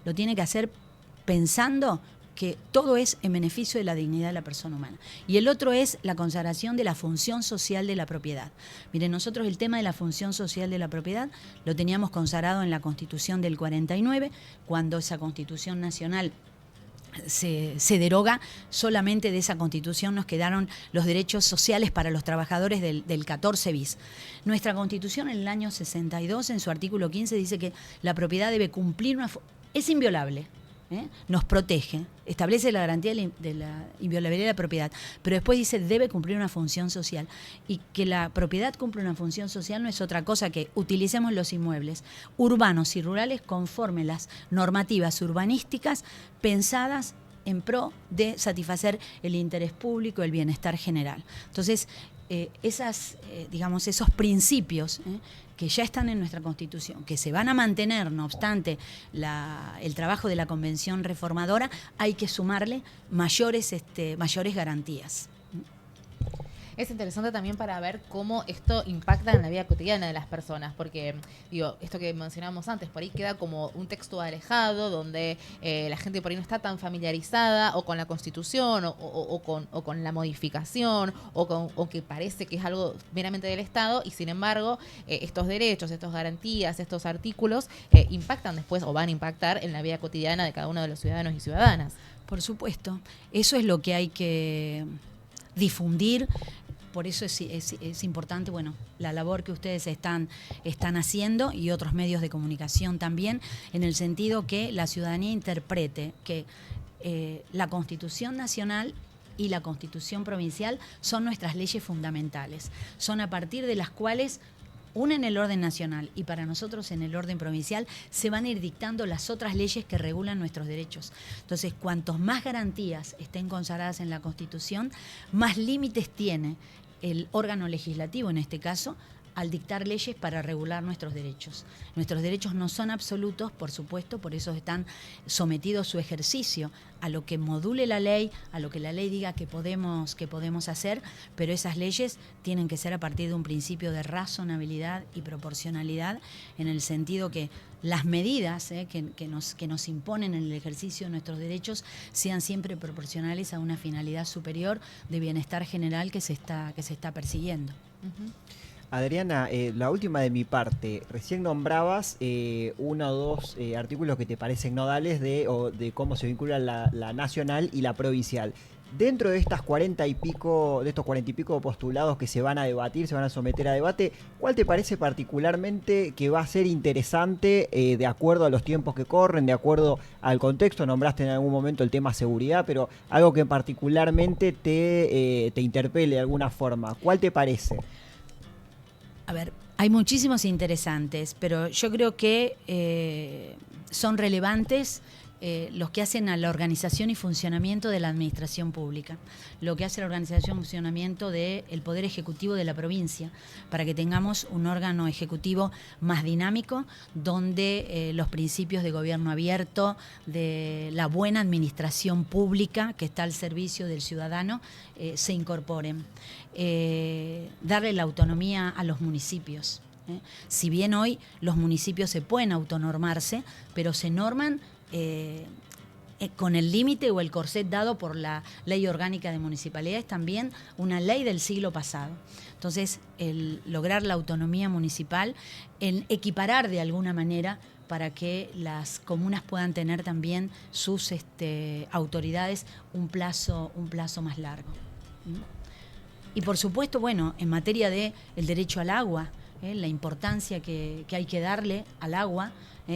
lo tiene que hacer pensando que todo es en beneficio de la dignidad de la persona humana. Y el otro es la consagración de la función social de la propiedad. Miren, nosotros el tema de la función social de la propiedad lo teníamos consagrado en la Constitución del 49, cuando esa Constitución Nacional se deroga. Solamente de esa Constitución nos quedaron los derechos sociales para los trabajadores del 14 bis. Nuestra Constitución en el año 62, en su artículo 15, dice que la propiedad debe cumplir es inviolable, nos protege, establece la garantía de la inviolabilidad de la propiedad, pero después dice debe cumplir una función social. Y que la propiedad cumple una función social no es otra cosa que utilicemos los inmuebles urbanos y rurales conforme las normativas urbanísticas pensadas en pro de satisfacer el interés público, el bienestar general. Entonces, esos principios que ya están en nuestra Constitución, que se van a mantener, no obstante el trabajo de la Convención Reformadora, hay que sumarle mayores garantías. Es interesante también para ver cómo esto impacta en la vida cotidiana de las personas, porque, esto que mencionábamos antes, por ahí queda como un texto alejado, donde la gente por ahí no está tan familiarizada o con la Constitución o con la modificación o que parece que es algo meramente del Estado, y sin embargo estos derechos, estas garantías, estos artículos impactan después o van a impactar en la vida cotidiana de cada uno de los ciudadanos y ciudadanas. Por supuesto, eso es lo que hay que difundir. Por eso es importante, la labor que ustedes están haciendo y otros medios de comunicación también, en el sentido que la ciudadanía interprete que la Constitución Nacional y la Constitución Provincial son nuestras leyes fundamentales. Son a partir de las cuales, una en el orden nacional y para nosotros en el orden provincial, se van a ir dictando las otras leyes que regulan nuestros derechos. Entonces, cuantos más garantías estén consagradas en la Constitución, más límites tiene el órgano legislativo, en este caso, al dictar leyes para regular nuestros derechos. Nuestros derechos no son absolutos, por supuesto, por eso están sometidos su ejercicio a lo que module la ley, a lo que la ley diga que podemos hacer, pero esas leyes tienen que ser a partir de un principio de razonabilidad y proporcionalidad, en el sentido que las medidas que nos imponen en el ejercicio de nuestros derechos sean siempre proporcionales a una finalidad superior de bienestar general que se está persiguiendo. Uh-huh. Adriana, la última de mi parte. Recién nombrabas uno o dos artículos que te parecen nodales de cómo se vinculan la nacional y la provincial. Dentro de estos 40 y pico postulados que se van a debatir, se van a someter a debate, ¿cuál te parece particularmente que va a ser interesante de acuerdo a los tiempos que corren, de acuerdo al contexto? Nombraste en algún momento el tema seguridad, pero algo que particularmente te interpele de alguna forma. ¿Cuál te parece? A ver, hay muchísimos interesantes, pero yo creo que son relevantes los que hacen a la organización y funcionamiento de la administración pública, lo que hace la organización y funcionamiento del Poder Ejecutivo de la provincia, para que tengamos un órgano ejecutivo más dinámico, donde los principios de gobierno abierto, de la buena administración pública que está al servicio del ciudadano, se incorporen. Darle la autonomía a los municipios. Si bien hoy los municipios se pueden autonormarse, pero se norman con el límite o el corset dado por la Ley Orgánica de Municipalidades, también una ley del siglo pasado. Entonces, el lograr la autonomía municipal, en equiparar de alguna manera para que las comunas puedan tener también sus autoridades un plazo más largo. Y por supuesto, en materia de el derecho al agua, la importancia que hay que darle al agua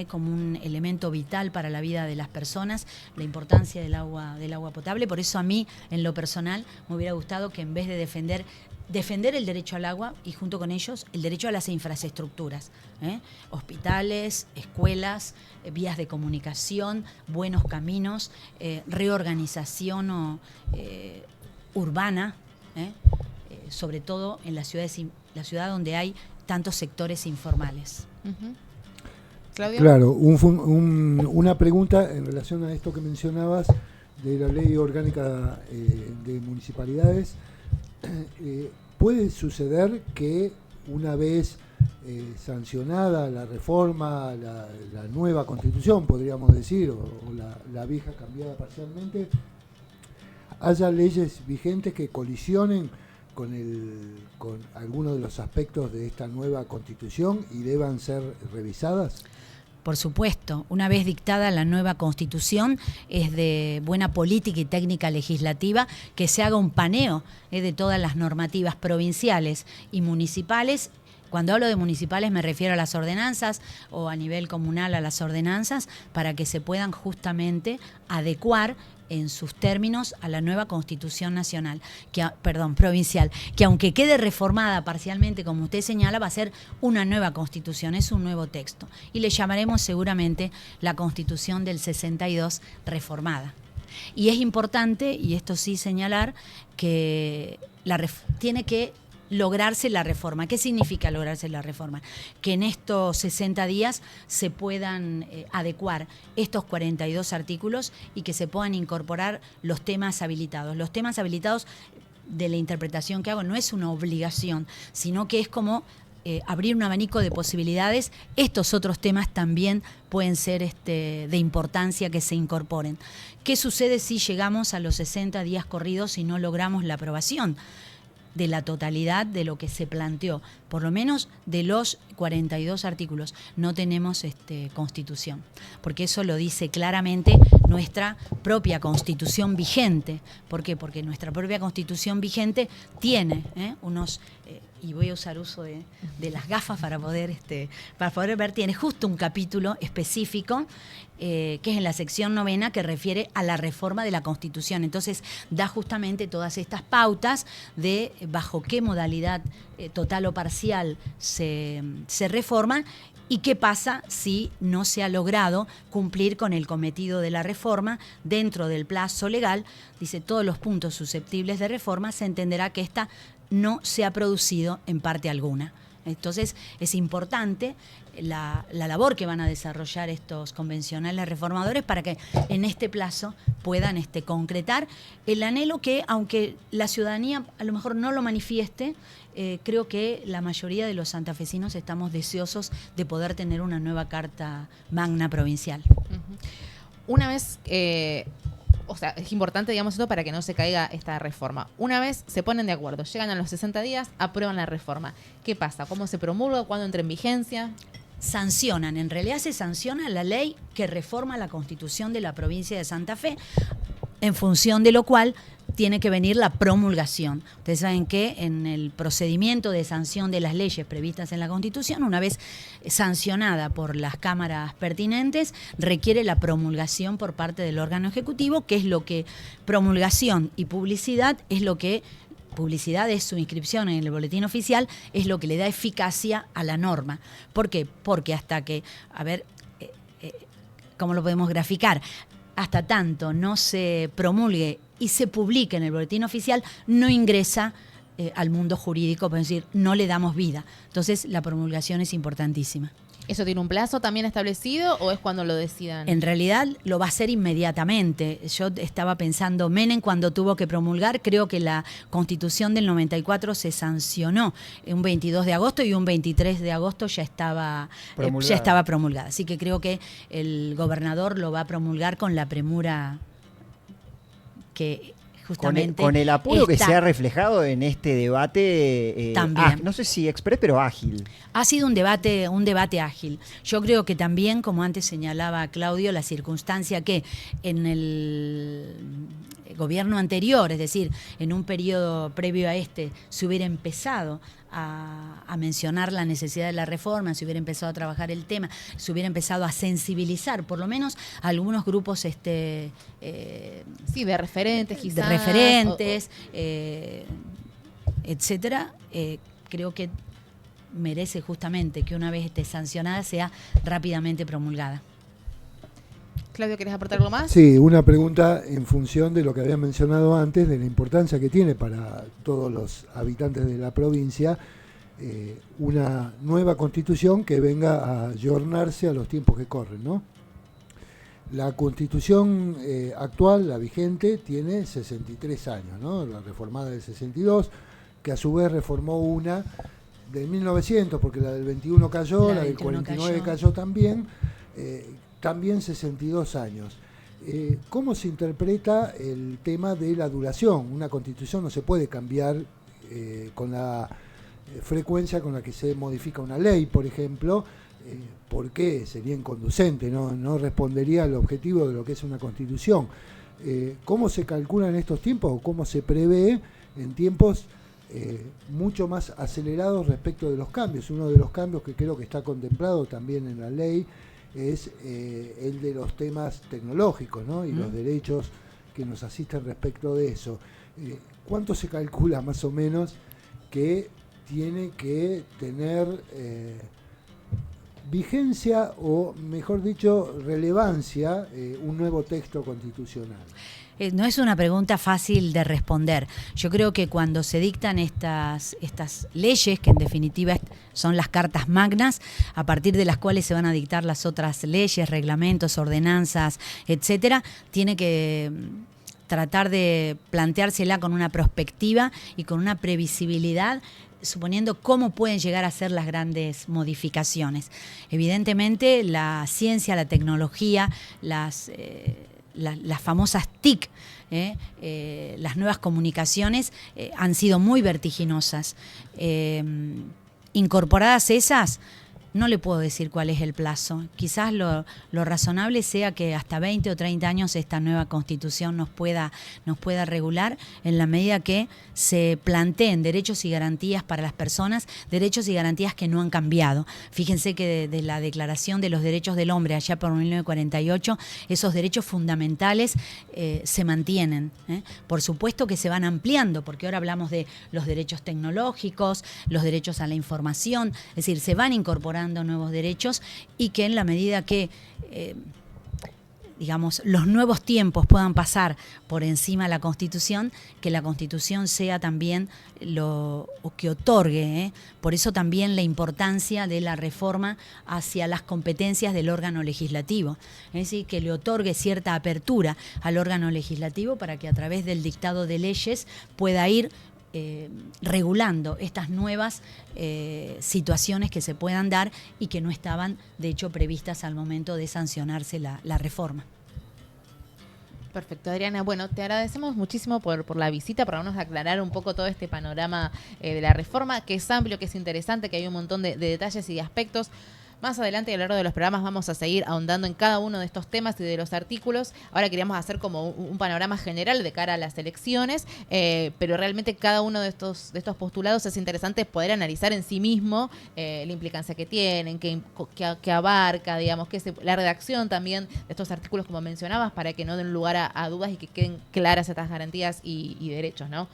como un elemento vital para la vida de las personas, la importancia del agua potable. Por eso a mí, en lo personal, me hubiera gustado que en vez de defender el derecho al agua y junto con ellos el derecho a las infraestructuras, hospitales, escuelas, vías de comunicación, buenos caminos, reorganización urbana, sobre todo en la ciudad donde hay tantos sectores informales. Uh-huh. ¿Claudio? Claro, una pregunta en relación a esto que mencionabas de la Ley Orgánica de Municipalidades. ¿Puede suceder que una vez sancionada la reforma, la nueva constitución, podríamos decir, o la vieja cambiada parcialmente, haya leyes vigentes que colisionen con algunos de los aspectos de esta nueva constitución y deban ser revisadas? Por supuesto, una vez dictada la nueva Constitución, es de buena política y técnica legislativa que se haga un paneo de todas las normativas provinciales y municipales. Cuando hablo de municipales me refiero a las ordenanzas o a nivel comunal a las ordenanzas para que se puedan justamente adecuar en sus términos a la nueva Constitución nacional, provincial, que aunque quede reformada parcialmente, como usted señala, va a ser una nueva Constitución, es un nuevo texto. Y le llamaremos seguramente la Constitución del 62 reformada. Y es importante, y esto sí señalar, que tiene que lograrse la reforma. ¿Qué significa lograrse la reforma? Que en estos 60 días se puedan adecuar estos 42 artículos y que se puedan incorporar los temas habilitados. Los temas habilitados, de la interpretación que hago, no es una obligación, sino que es como abrir un abanico de posibilidades. Estos otros temas también pueden ser de importancia que se incorporen. ¿Qué sucede si llegamos a los 60 días corridos y no logramos la aprobación de la totalidad de lo que se planteó? Por lo menos de los 42 artículos no tenemos Constitución, porque eso lo dice claramente nuestra propia Constitución vigente. ¿Por qué? Porque nuestra propia Constitución vigente tiene unos... y voy a usar uso de las gafas para poder ver, tiene justo un capítulo específico que es en la sección 9, que refiere a la reforma de la Constitución. Entonces da justamente todas estas pautas de bajo qué modalidad total o parcial se reforma y qué pasa si no se ha logrado cumplir con el cometido de la reforma dentro del plazo legal. Dice, todos los puntos susceptibles de reforma se entenderá que esta no se ha producido en parte alguna. Entonces es importante la labor que van a desarrollar estos convencionales reformadores para que en este plazo puedan concretar el anhelo que, aunque la ciudadanía a lo mejor no lo manifieste, creo que la mayoría de los santafesinos estamos deseosos de poder tener una nueva Carta Magna provincial. Una vez... o sea, es importante, digamos, esto para que no se caiga esta reforma. Una vez se ponen de acuerdo, llegan a los 60 días, aprueban la reforma. ¿Qué pasa? ¿Cómo se promulga? ¿Cuándo entra en vigencia? Sancionan, en realidad se sanciona la ley que reforma la Constitución de la provincia de Santa Fe, en función de lo cual tiene que venir la promulgación. Ustedes saben que en el procedimiento de sanción de las leyes previstas en la Constitución, una vez sancionada por las cámaras pertinentes, requiere la promulgación por parte del órgano ejecutivo, que es lo que promulgación y publicidad es lo que... Publicidad es su inscripción en el boletín oficial, es lo que le da eficacia a la norma. ¿Por qué? Porque hasta que, ¿cómo lo podemos graficar? Hasta tanto no se promulgue y se publique en el boletín oficial, no ingresa al mundo jurídico, por decir, no le damos vida. Entonces, la promulgación es importantísima. ¿Eso tiene un plazo también establecido o es cuando lo decidan? En realidad lo va a hacer inmediatamente. Yo estaba pensando, Menem cuando tuvo que promulgar, creo que la Constitución del 94 se sancionó un 22 de agosto y un 23 de agosto ya estaba promulgada. Así que creo que el gobernador lo va a promulgar con la premura que... justamente con el apuro que se ha reflejado en este debate, también. No sé si exprés, pero ágil. Ha sido un debate ágil. Yo creo que también, como antes señalaba Claudio, la circunstancia que en el gobierno anterior, es decir, en un periodo previo a se hubiera empezado a mencionar la necesidad de la reforma, se hubiera empezado a trabajar el tema, se hubiera empezado a sensibilizar, por lo menos a algunos grupos sí, de referentes quizás. De referentes, etcétera. Creo que merece justamente que una vez esté sancionada sea rápidamente promulgada. Claudio, ¿querés aportar algo más? Sí, una pregunta en función de lo que había mencionado antes, de la importancia que tiene para todos los habitantes de la provincia una nueva constitución que venga a ayornarse a los tiempos que corren, ¿no? La constitución actual, la vigente, tiene 63 años, ¿no? La reformada del 62, que a su vez reformó una del 1900, porque la del 21 cayó, la del 49 cayó también, también 62 años. ¿Cómo se interpreta el tema de la duración? Una constitución no se puede cambiar con la frecuencia con la que se modifica una ley, por ejemplo, porque sería inconducente, no respondería al objetivo de lo que es una constitución. ¿Cómo se calcula en estos tiempos o cómo se prevé en tiempos mucho más acelerados respecto de los cambios? Uno de los cambios que creo que está contemplado también en la ley es el de los temas tecnológicos, ¿no? Y los derechos que nos asisten respecto de eso. ¿Cuánto se calcula más o menos que tiene que tener vigencia o, mejor dicho, relevancia un nuevo texto constitucional? No es una pregunta fácil de responder. Yo creo que cuando se dictan estas leyes, que en definitiva son las cartas magnas, a partir de las cuales se van a dictar las otras leyes, reglamentos, ordenanzas, etcétera, tiene que tratar de planteársela con una perspectiva y con una previsibilidad, suponiendo cómo pueden llegar a ser las grandes modificaciones. Evidentemente, la ciencia, la tecnología, las famosas TIC, las nuevas comunicaciones, han sido muy vertiginosas. Incorporadas esas, no le puedo decir cuál es el plazo. Quizás lo razonable sea que hasta 20 o 30 años esta nueva Constitución nos pueda regular, en la medida que se planteen derechos y garantías para las personas, derechos y garantías que no han cambiado. Fíjense que de la Declaración de los Derechos del Hombre, allá por 1948, esos derechos fundamentales se mantienen. Por supuesto que se van ampliando, porque ahora hablamos de los derechos tecnológicos, los derechos a la información, es decir, se van incorporando nuevos derechos, y que en la medida que digamos, los nuevos tiempos puedan pasar por encima de la Constitución, que la Constitución sea también lo que otorgue. Por eso también la importancia de la reforma hacia las competencias del órgano legislativo. Es decir, que le otorgue cierta apertura al órgano legislativo para que a través del dictado de leyes pueda ir regulando estas nuevas situaciones que se puedan dar y que no estaban, de hecho, previstas al momento de sancionarse la reforma. Perfecto, Adriana. Bueno, te agradecemos muchísimo por la visita, por darnos a aclarar un poco todo este panorama de la reforma, que es amplio, que es interesante, que hay un montón de detalles y de aspectos. Más adelante, a lo largo de los programas, vamos a seguir ahondando en cada uno de estos temas y de los artículos. Ahora queríamos hacer como un panorama general de cara a las elecciones, pero realmente cada uno de estos postulados es interesante poder analizar en sí mismo la implicancia que tienen, que abarca, digamos, la redacción también de estos artículos, como mencionabas, para que no den lugar a dudas y que queden claras estas garantías y derechos, ¿no?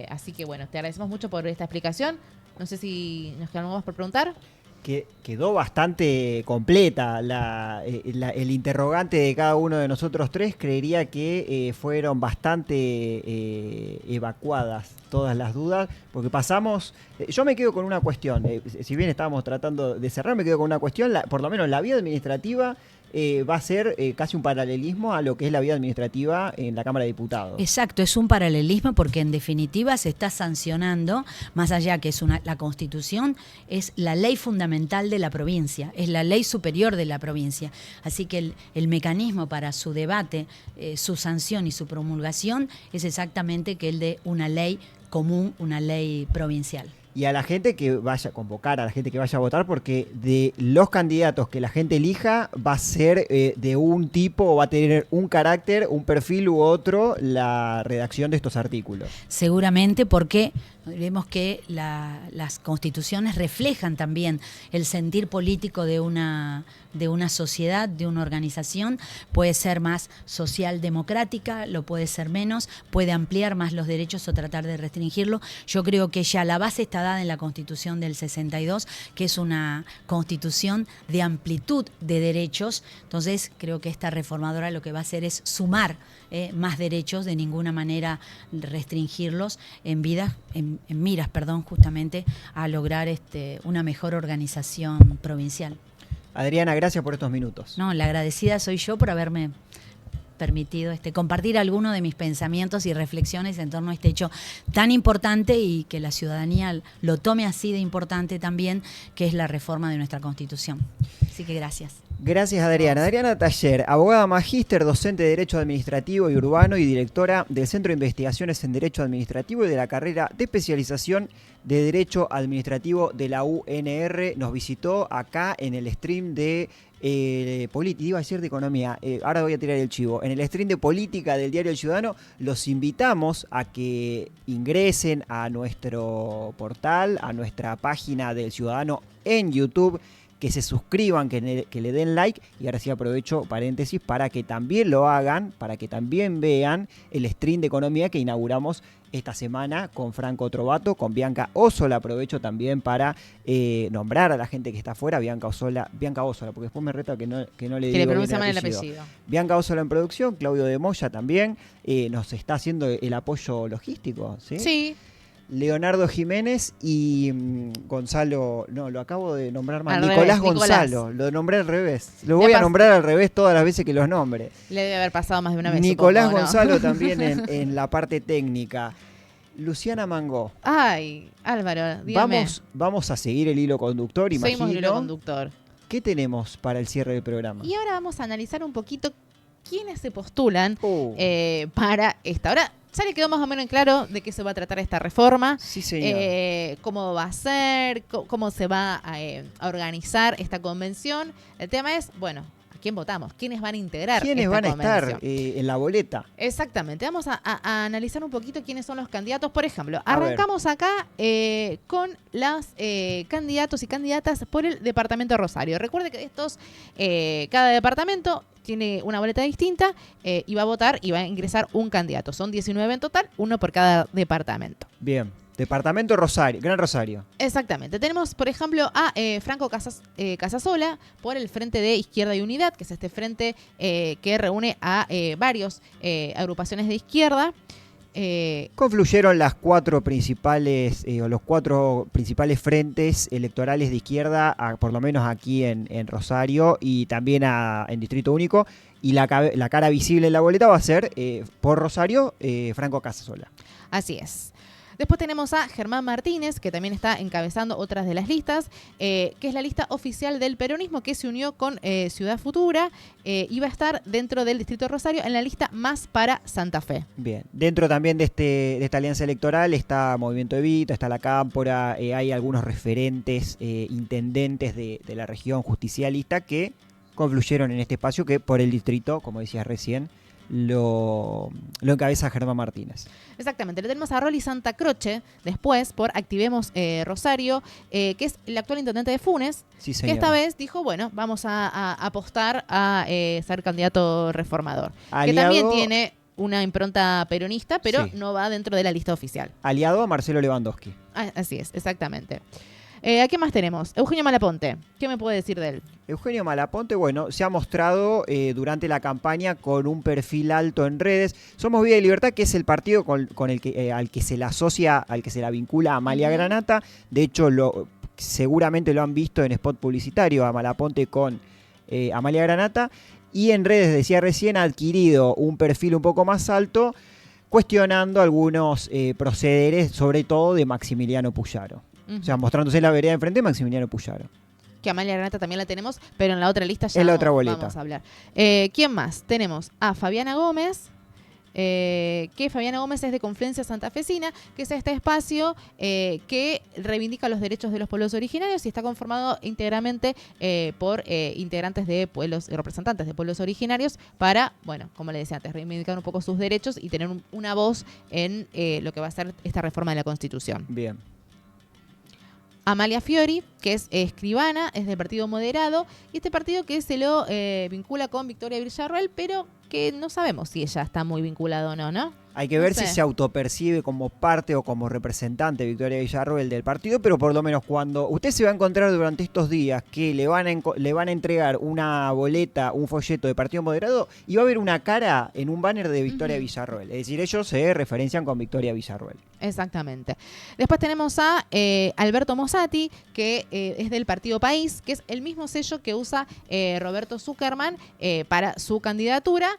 Así que, bueno, te agradecemos mucho por esta explicación. No sé si nos queda algo más por preguntar. Que quedó bastante completa el interrogante de cada uno de nosotros tres. Creería que fueron bastante evacuadas todas las dudas, porque pasamos, yo me quedo con una cuestión, si bien estábamos tratando de cerrar, me quedo con una cuestión, por lo menos la vía administrativa va a ser casi un paralelismo a lo que es la vía administrativa en la Cámara de Diputados. Exacto, es un paralelismo porque en definitiva se está sancionando, más allá que es la Constitución, es la ley fundamental de la provincia, es la ley superior de la provincia. Así que el mecanismo para su debate, su sanción y su promulgación es exactamente que el de una ley común, una ley provincial. Y a la gente que vaya a convocar, a la gente que vaya a votar, porque de los candidatos que la gente elija va a ser de un tipo o va a tener un carácter, un perfil u otro la redacción de estos artículos. Seguramente, porque vemos que las constituciones reflejan también el sentir político de una sociedad, de una organización. Puede ser más socialdemocrática, lo puede ser menos, puede ampliar más los derechos o tratar de restringirlo. Yo creo que ya la base está dada en la Constitución del 62, que es una constitución de amplitud de derechos. Entonces creo que esta reformadora lo que va a hacer es sumar más derechos, de ninguna manera restringirlos, en miras, justamente a lograr una mejor organización provincial. Adriana, gracias por estos minutos. No, la agradecida soy yo por haberme permitido compartir algunos de mis pensamientos y reflexiones en torno a este hecho tan importante y que la ciudadanía lo tome así de importante también, que es la reforma de nuestra Constitución. Así que gracias. Gracias, Adriana. Adriana Taller, abogada magíster, docente de Derecho Administrativo y Urbano y directora del Centro de Investigaciones en Derecho Administrativo y de la carrera de especialización de Derecho Administrativo de la UNR. Nos visitó acá en el stream de política, iba a decir de economía, ahora voy a tirar el chivo. En el stream de política del Diario El Ciudadano, los invitamos a que ingresen a nuestro portal, a nuestra página del Ciudadano en YouTube, que se suscriban, que le den like, y ahora sí aprovecho paréntesis para que también lo hagan, para que también vean el stream de economía que inauguramos esta semana con Franco Trovato, con Bianca Ósola. Aprovecho también para nombrar a la gente que está afuera, Bianca Ósola, porque después me reta que no le digo que le pronuncia bien mal el apellido. Bianca Ósola en producción, Claudio de Moya también, nos está haciendo el apoyo logístico, ¿sí? Sí. Leonardo Jiménez y Gonzalo, no, lo acabo de nombrar mal, Al Nicolás revés, Gonzalo, lo nombré al revés, lo voy a nombrar al revés todas las veces que los nombre. Le debe haber pasado más de una vez. Nicolás supongo, ¿no? Gonzalo también en la parte técnica. Luciana Mangó. Ay, Álvaro, dígame. Vamos a seguir el hilo conductor, Seguimos imagino. el hilo conductor. ¿Qué tenemos para el cierre del programa? Y ahora vamos a analizar un poquito quiénes se postulan para esta. Ahora ya le quedó más o menos en claro de qué se va a tratar esta reforma. Sí, señor. Cómo va a ser, cómo se va a organizar esta convención. El tema es, bueno, ¿a quién votamos? ¿Quiénes van a integrar ¿Quiénes esta van a convención? estar en la boleta? Exactamente. Vamos a analizar un poquito quiénes son los candidatos. Por ejemplo, A ver. arrancamos acá con los candidatos y candidatas por el departamento de Rosario. Recuerde que cada departamento tiene una boleta distinta y va a votar y va a ingresar un candidato. Son 19 en total, uno por cada departamento. Bien. Departamento Rosario, Gran Rosario. Exactamente. Tenemos, por ejemplo, a Franco Casasola por el Frente de Izquierda y Unidad, que es este frente que reúne a varios agrupaciones de izquierda. Confluyeron las cuatro principales los cuatro principales frentes electorales de izquierda, por lo menos aquí en Rosario y también en Distrito Único, y la cara visible en la boleta va a ser por Rosario, Franco Casasola. Así es. Después tenemos a Germán Martínez, que también está encabezando otras de las listas, que es la lista oficial del peronismo, que se unió con Ciudad Futura y va a estar dentro del Distrito de Rosario en la lista Más para Santa Fe. Bien, dentro también de esta alianza electoral está Movimiento Evita, está la Cámpora, hay algunos referentes, intendentes de la región justicialista que confluyeron en este espacio que por el distrito, como decías recién, lo encabeza Germán Martínez. Exactamente, le tenemos a Rolly Santa Croce después por Activemos Rosario, que es el actual intendente de Funes, Sí, que señor. esta vez dijo, bueno, vamos a apostar a ser candidato reformador, que también tiene una impronta peronista, pero Sí. no va dentro de la lista oficial. Aliado a Marcelo Lewandowski. Así es, exactamente. ¿A qué más tenemos? Eugenio Malaponte, ¿qué me puede decir de él? Eugenio Malaponte, bueno, se ha mostrado durante la campaña con un perfil alto en redes. Somos Vida y Libertad, que es el partido con el que, al que se la asocia, al que se la vincula a Amalia Granata. De hecho, seguramente lo han visto en spot publicitario a Malaponte con Amalia Granata. Y en redes, decía recién, ha adquirido un perfil un poco más alto, cuestionando algunos procederes, sobre todo de Maximiliano Puyaro. O sea, mostrándose la vereda enfrente de Maximiliano Puyaro. Que Amalia Granata también la tenemos, pero en la otra lista ya En la otra boleta. vamos a hablar. ¿Quién más? Tenemos a Fabiana Gómez, que Fabiana Gómez es de Confluencia Santafesina, que es este espacio que reivindica los derechos de los pueblos originarios y está conformado íntegramente por integrantes de pueblos, representantes de pueblos originarios para, bueno, como le decía antes, reivindicar un poco sus derechos y tener una voz en lo que va a ser esta reforma de la Constitución. Bien. Amalia Fiori, que es escribana, es del Partido Moderado, y este partido que se lo vincula con Victoria Villarroel, pero que no sabemos si ella está muy vinculada o no, ¿no? Hay que No ver sé. si se autopercibe como parte o como representante de Victoria Villarroel del partido, pero por lo menos cuando usted se va a encontrar durante estos días que le van a entregar una boleta, un folleto de Partido Moderado y va a haber una cara en un banner de Victoria Villarroel. Es decir, ellos se referencian con Victoria Villarroel. Exactamente. Después tenemos a Alberto Mossati, que es del Partido País, que es el mismo sello que usa Roberto Zuckerman para su candidatura.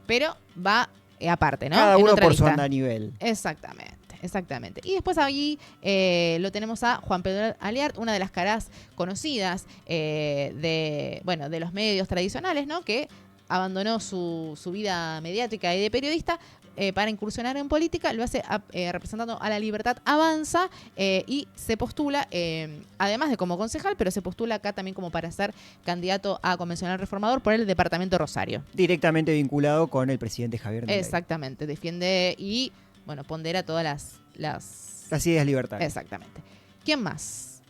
pero va aparte, ¿no? Cada En uno otra por su lista. andanivel. Exactamente. Y después ahí lo tenemos a Juan Pedro Aliart, una de las caras conocidas de los medios tradicionales, ¿no? Que abandonó su vida mediática y de periodista para incursionar en política. Lo hace representando a La Libertad Avanza y se postula, además de como concejal, pero se postula acá también como para ser candidato a convencional reformador por el departamento Rosario. Directamente vinculado con el presidente Javier Milei. Exactamente, defiende y pondera todas las ideas libertarias. Exactamente. ¿Quién más?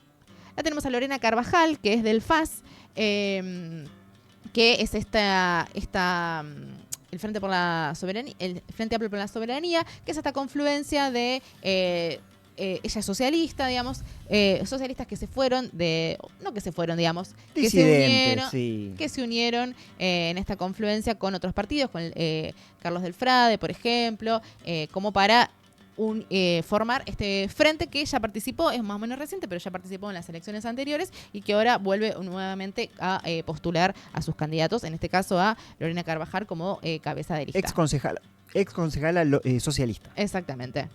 La tenemos a Lorena Carvajal, que es del FAS, que es el Frente por la Soberanía, el Frente Amplio por la Soberanía, que es esta confluencia de ella es socialista, digamos, socialistas que se fueron que se unieron en esta confluencia con otros partidos, con Carlos del Frade, por ejemplo, como para formar este frente que ya participó, es más o menos reciente, pero ya participó en las elecciones anteriores y que ahora vuelve nuevamente a postular a sus candidatos, en este caso a Lorena Carvajal como cabeza de lista. Ex concejala socialista. Exactamente.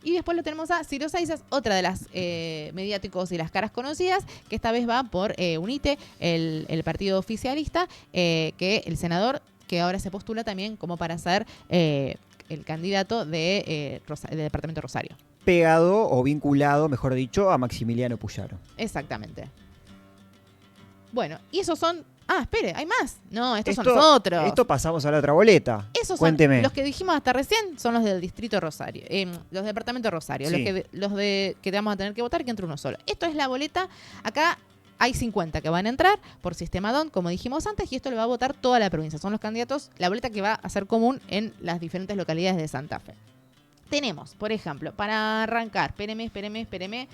Y después lo tenemos a Ciro Saizas, otra de las mediáticos y las caras conocidas, que esta vez va por UNITE, el partido oficialista, que el senador, que ahora se postula también como para ser el candidato del departamento Rosario. Pegado o vinculado, mejor dicho, a Maximiliano Puyaro. Exactamente. Bueno, y esos son... Ah, espere, hay más. No, estos son los otros. Esto pasamos a la otra boleta. Esos Cuénteme. son los que dijimos hasta recién, son los del distrito Rosario, los departamentos Rosario, Sí. los que vamos a tener que votar, que entre uno solo. Esto es la boleta. Acá hay 50 que van a entrar por sistema DON, como dijimos antes, y esto lo va a votar toda la provincia. Son los candidatos, la boleta que va a ser común en las diferentes localidades de Santa Fe. Tenemos, por ejemplo, para arrancar, espéreme,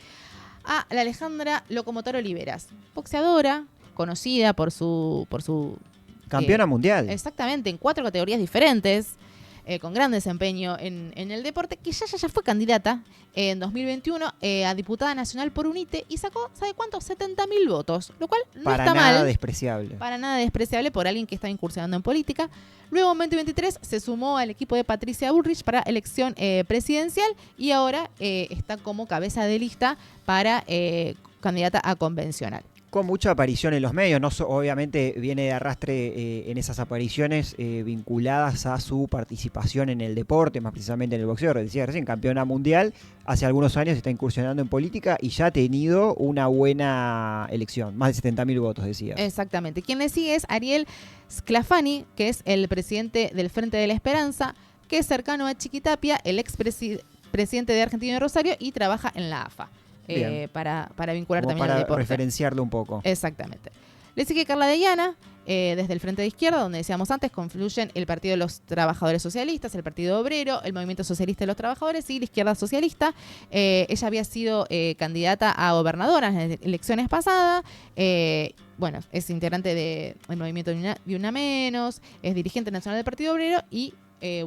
a la Alejandra Locomotora Oliveras, boxeadora, conocida por su Campeona mundial. Exactamente, en 4 categorías diferentes, con gran desempeño en el deporte, que ya fue candidata en 2021 a diputada nacional por UNITE y sacó, ¿sabe cuánto? 70.000 votos, lo cual no Para está nada mal. despreciable. Para nada despreciable por alguien que está incursionando en política. Luego en 2023 se sumó al equipo de Patricia Bullrich para elección presidencial y ahora está como cabeza de lista para candidata a convencional. Con mucha aparición en los medios, obviamente viene de arrastre en esas apariciones vinculadas a su participación en el deporte, más precisamente en el boxeo. Decía recién, campeona mundial, hace algunos años está incursionando en política y ya ha tenido una buena elección, más de 70.000 votos, decía. Exactamente. Quien le sigue es Ariel Sclafani, que es el presidente del Frente de la Esperanza, que es cercano a Chiquitapia, el expresidente de Argentina de Rosario, y trabaja en la AFA. Para vincular como también para al deporte. referenciarlo un poco. Exactamente. Le sigue Carla de Llana, desde el Frente de Izquierda, donde decíamos antes, confluyen el Partido de los Trabajadores Socialistas, el Partido Obrero, el Movimiento Socialista de los Trabajadores y la Izquierda Socialista. Ella había sido candidata a gobernadora en las elecciones pasadas. Es integrante del Movimiento de Una Menos, es dirigente nacional del Partido Obrero y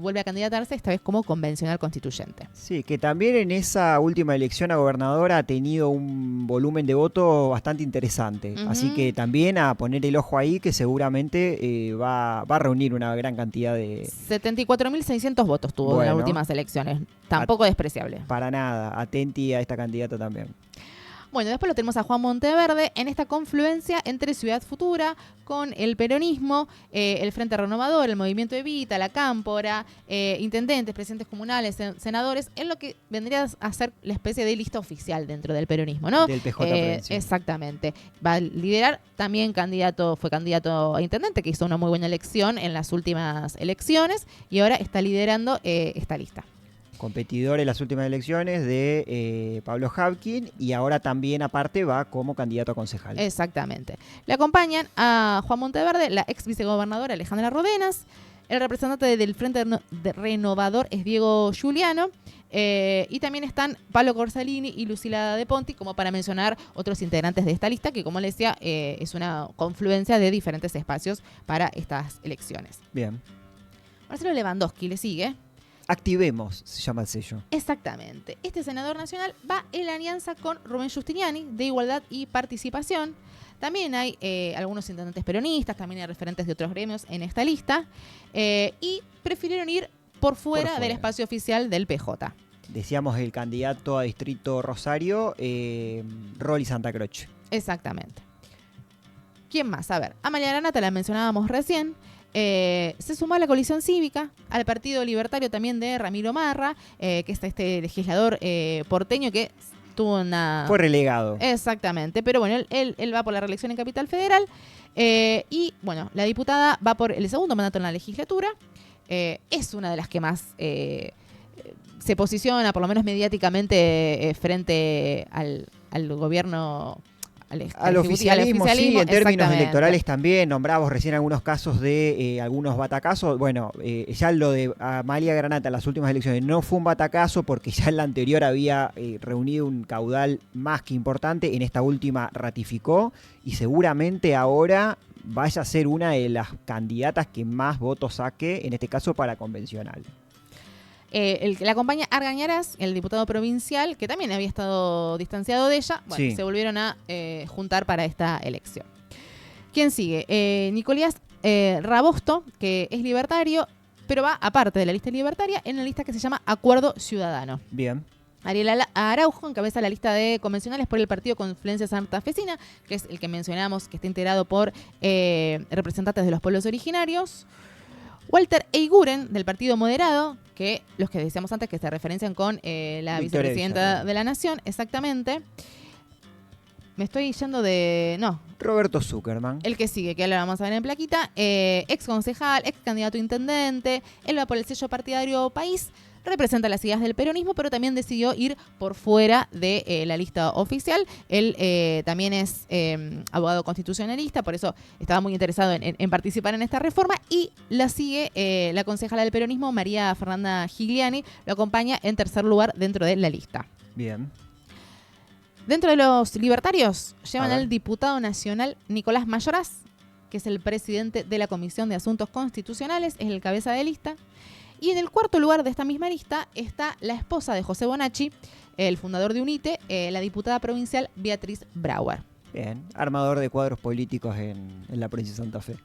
vuelve a candidatarse, esta vez como convencional constituyente. Sí, que también en esa última elección a gobernadora ha tenido un volumen de voto bastante interesante. Uh-huh. Así que también a poner el ojo ahí, que seguramente va a reunir una gran cantidad de... 74.600 votos tuvo en las últimas elecciones. Tampoco despreciable. Para nada, atenti a esta candidata también. Bueno, después lo tenemos a Juan Monteverde en esta confluencia entre Ciudad Futura con el peronismo, el Frente Renovador, el Movimiento Evita, la Cámpora, intendentes, presidentes comunales, senadores, en lo que vendría a ser la especie de lista oficial dentro del peronismo, ¿no? Del PJ. Exactamente. Va a liderar también fue candidato a intendente, que hizo una muy buena elección en las últimas elecciones y ahora está liderando esta lista. Competidor en las últimas elecciones de Pablo Havkin y ahora también aparte va como candidato a concejal. Exactamente. Le acompañan a Juan Monteverde, la ex vicegobernadora Alejandra Rodenas, el representante del Frente Renovador es Diego Giuliano, y también están Pablo Corsalini y Lucila De Ponti, como para mencionar otros integrantes de esta lista, que como les decía, es una confluencia de diferentes espacios para estas elecciones. Bien. Marcelo Lewandowski le sigue. Activemos, se llama el sello. Exactamente. Este senador nacional va en alianza con Rubén Giustiniani, de Igualdad y Participación. También hay algunos intendentes peronistas, también hay referentes de otros gremios en esta lista, y prefirieron ir por fuera del espacio oficial del PJ. Decíamos el candidato a distrito Rosario, Rolly Santa Croce. Exactamente. ¿Quién más? A ver, Amalia Granata la mencionábamos recién. Se sumó a la coalición cívica, al Partido Libertario también de Ramiro Marra, que es este legislador porteño que tuvo una... Fue relegado. Exactamente, pero bueno, él va por la reelección en Capital Federal. Y bueno, la diputada va por el segundo mandato en la legislatura. Es una de las que más se posiciona, por lo menos mediáticamente, frente al gobierno... Al oficialismo, sí, en términos electorales también. Nombramos recién algunos casos de algunos batacazos. Bueno, ya lo de Amalia Granata en las últimas elecciones no fue un batacazo porque ya en la anterior había reunido un caudal más que importante. En esta última ratificó y seguramente ahora vaya a ser una de las candidatas que más votos saque, en este caso para convencional. El que la acompaña, Argañarás, el diputado provincial, que también había estado distanciado de ella, bueno, se volvieron a juntar para esta elección. ¿Quién sigue? Nicolás Rabosto, que es libertario, pero va aparte de la lista libertaria, en la lista que se llama Acuerdo Ciudadano. Bien. Ariel Araujo encabeza la lista de convencionales por el Partido Confluencia Santafesina, que es el que mencionamos, que está integrado por representantes de los pueblos originarios. Walter Eiguren, del Partido Moderado, que los que decíamos antes que se referencian con la vicepresidenta de la Nación, exactamente. Me estoy yendo de... No. Roberto Zuckerman. El que sigue, que ahora vamos a ver en plaquita. Ex concejal, ex candidato a intendente. Él va por el sello partidario País. Representa las ideas del peronismo, pero también decidió ir por fuera de la lista oficial. Él también es abogado constitucionalista, por eso estaba muy interesado en participar en esta reforma. Y la sigue la concejala del peronismo, María Fernanda Gigliani, lo acompaña en tercer lugar dentro de la lista. Bien. Dentro de los libertarios llevan al diputado nacional Nicolás Mayoraz, que es el presidente de la Comisión de Asuntos Constitucionales, es el cabeza de lista. Y en el cuarto lugar de esta misma lista está la esposa de José Bonacci, el fundador de UNITE, la diputada provincial Beatriz Brauer. Bien, armador de cuadros políticos en la provincia de Santa Fe.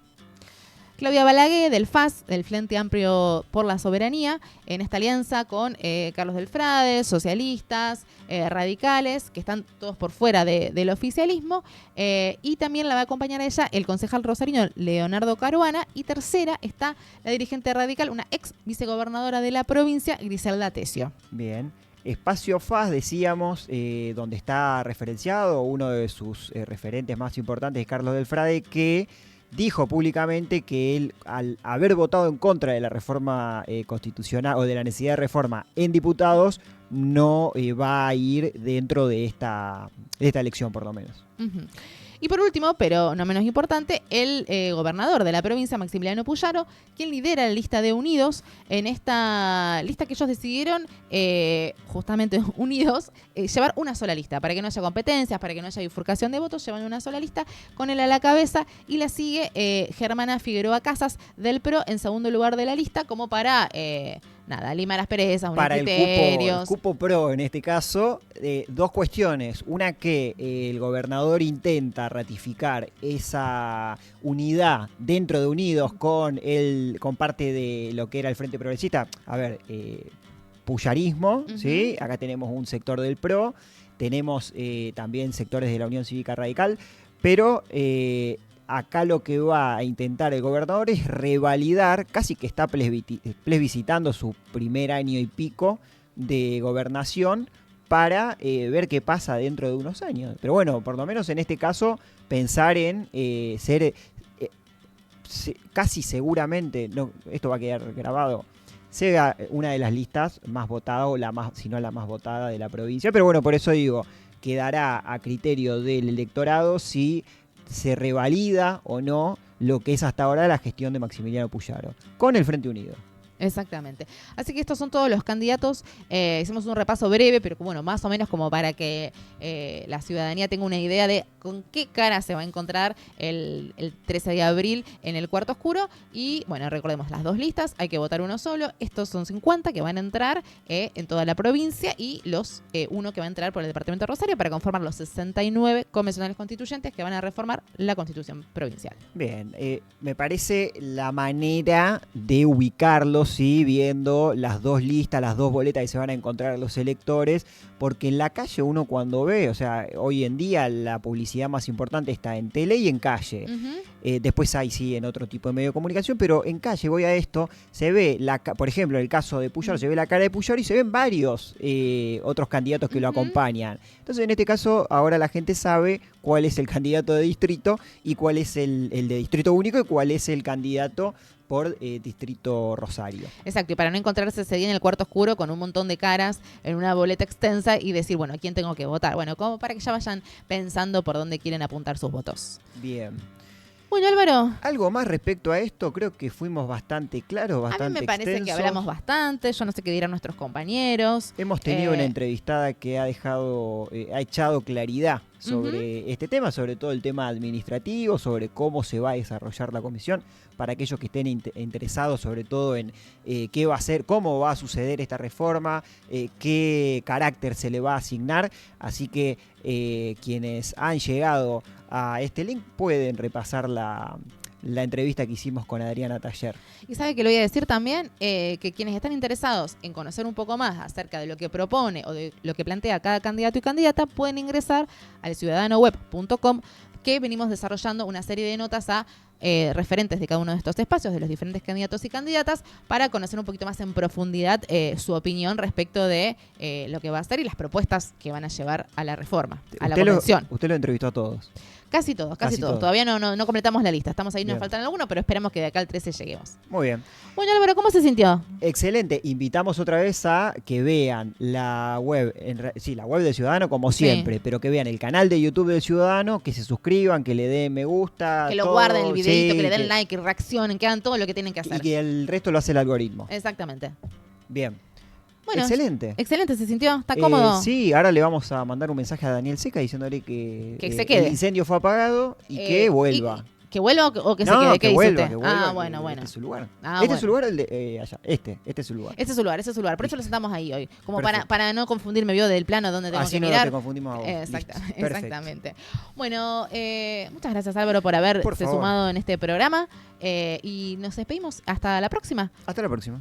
Claudia Balaguer, del FAS, del Frente Amplio por la Soberanía, en esta alianza con Carlos Delfrade, socialistas, radicales, que están todos por fuera del oficialismo. Y también la va a acompañar a ella el concejal rosarino Leonardo Caruana. Y tercera está la dirigente radical, una ex vicegobernadora de la provincia, Griselda Tesio. Bien. Espacio FAS, decíamos, donde está referenciado uno de sus referentes más importantes, es Carlos Delfrade, que dijo públicamente que él, al haber votado en contra de la reforma constitucional o de la necesidad de reforma en diputados, no va a ir dentro de esta elección, por lo menos. Uh-huh. Y por último, pero no menos importante, el gobernador de la provincia, Maximiliano Puyaro, quien lidera la lista de Unidos, en esta lista que ellos decidieron, justamente unidos, llevar una sola lista, para que no haya competencias, para que no haya bifurcación de votos, llevan una sola lista con él a la cabeza, y la sigue Germana Figueroa Casas del PRO en segundo lugar de la lista, como para... limar asperezas, unir para criterios. El cupo PRO, en este caso, dos cuestiones. Una, que el gobernador intenta ratificar esa unidad dentro de Unidos con parte de lo que era el Frente Progresista. A ver, puyarismo, uh-huh. ¿Sí? Acá tenemos un sector del PRO, tenemos también sectores de la Unión Cívica Radical, pero... acá lo que va a intentar el gobernador es revalidar, casi que está plebiscitando su primer año y pico de gobernación para ver qué pasa dentro de unos años. Pero bueno, por lo menos en este caso, pensar en ser casi seguramente, no, esto va a quedar grabado, sea una de las listas más votadas, o si no la más votada de la provincia. Pero bueno, por eso digo, quedará a criterio del electorado si se revalida o no lo que es hasta ahora la gestión de Maximiliano Puyaro con el Frente Unido. Exactamente. Así que estos son todos los candidatos. Hicimos un repaso breve, pero bueno, más o menos como para que la ciudadanía tenga una idea de con qué cara se va a encontrar el 13 de abril en el cuarto oscuro. Y bueno, recordemos las dos listas, hay que votar uno solo. Estos son 50 que van a entrar en toda la provincia y los uno que va a entrar por el departamento de Rosario para conformar los 69 convencionales constituyentes que van a reformar la constitución provincial. Bien, me parece la manera de ubicarlos, ¿sí? Viendo las dos listas, las dos boletas que se van a encontrar los electores, porque en la calle uno cuando ve, o sea, hoy en día la publicidad más importante está en tele y en calle. Después hay, sí, en otro tipo de medio de comunicación, pero en calle, voy a esto, se ve, por ejemplo, en el caso de Pujol, se ve la cara de Pujol y se ven varios otros candidatos que lo acompañan. Entonces, en este caso, ahora la gente sabe cuál es el candidato de distrito y cuál es el de distrito único y cuál es el candidato por Distrito Rosario. Exacto, y para no encontrarse ese día en el cuarto oscuro con un montón de caras en una boleta extensa y decir, bueno, ¿a quién tengo que votar? Bueno, como para que ya vayan pensando por dónde quieren apuntar sus votos. Bien. Bueno, Álvaro. ¿Algo más respecto a esto? Creo que fuimos bastante claros, bastante A mí me parece extensos. que hablamos bastante, yo no sé qué dirán nuestros compañeros. Hemos tenido una entrevistada que ha echado claridad sobre este tema, sobre todo el tema administrativo, sobre cómo se va a desarrollar la comisión, para aquellos que estén interesados sobre todo en qué va a ser, cómo va a suceder esta reforma, qué carácter se le va a asignar. Así que quienes han llegado a este link pueden repasar la entrevista que hicimos con Adriana Taller. Y sabe que le voy a decir también que quienes están interesados en conocer un poco más acerca de lo que propone o de lo que plantea cada candidato y candidata, pueden ingresar al ciudadanoweb.com, que venimos desarrollando una serie de notas a referentes de cada uno de estos espacios, de los diferentes candidatos y candidatas, para conocer un poquito más en profundidad su opinión respecto de lo que va a ser y las propuestas que van a llevar a la reforma, a la convención. Usted lo entrevistó a todos. Casi todos. Todavía no completamos la lista. Estamos ahí, Bien. nos faltan algunos, pero esperamos que de acá al 13 lleguemos. Muy bien. Bueno, Álvaro, ¿cómo se sintió? Excelente. Invitamos otra vez a que vean la web, la web del Ciudadano como siempre, pero que vean el canal de YouTube del Ciudadano, que se suscriban, que le den me gusta. Que lo todo, guarden el videito, sí, que le den like, que reaccionen, que hagan todo lo que tienen que hacer. Y que el resto lo hace el algoritmo. Exactamente. Bien. Bueno, excelente. Excelente, ¿se sintió? ¿Está cómodo? Sí, ahora le vamos a mandar un mensaje a Daniel Seca diciéndole que se quede. El incendio fue apagado y que vuelva. ¿Que vuelva o que se No, quede? ¿Qué que vuelva, dice que usted? vuelva. Bueno. Este es su lugar. Bueno. Es su lugar, el de allá. Este es su lugar. Ese es su lugar. Por eso lo sentamos ahí hoy. Como Perfecto. para no confundirme yo del plano donde tengo Así que no mirar. te confundimos a vos. Exactamente. Bueno, muchas gracias, Álvaro, por haberse sumado en este programa. Y nos despedimos. Hasta la próxima. Hasta la próxima.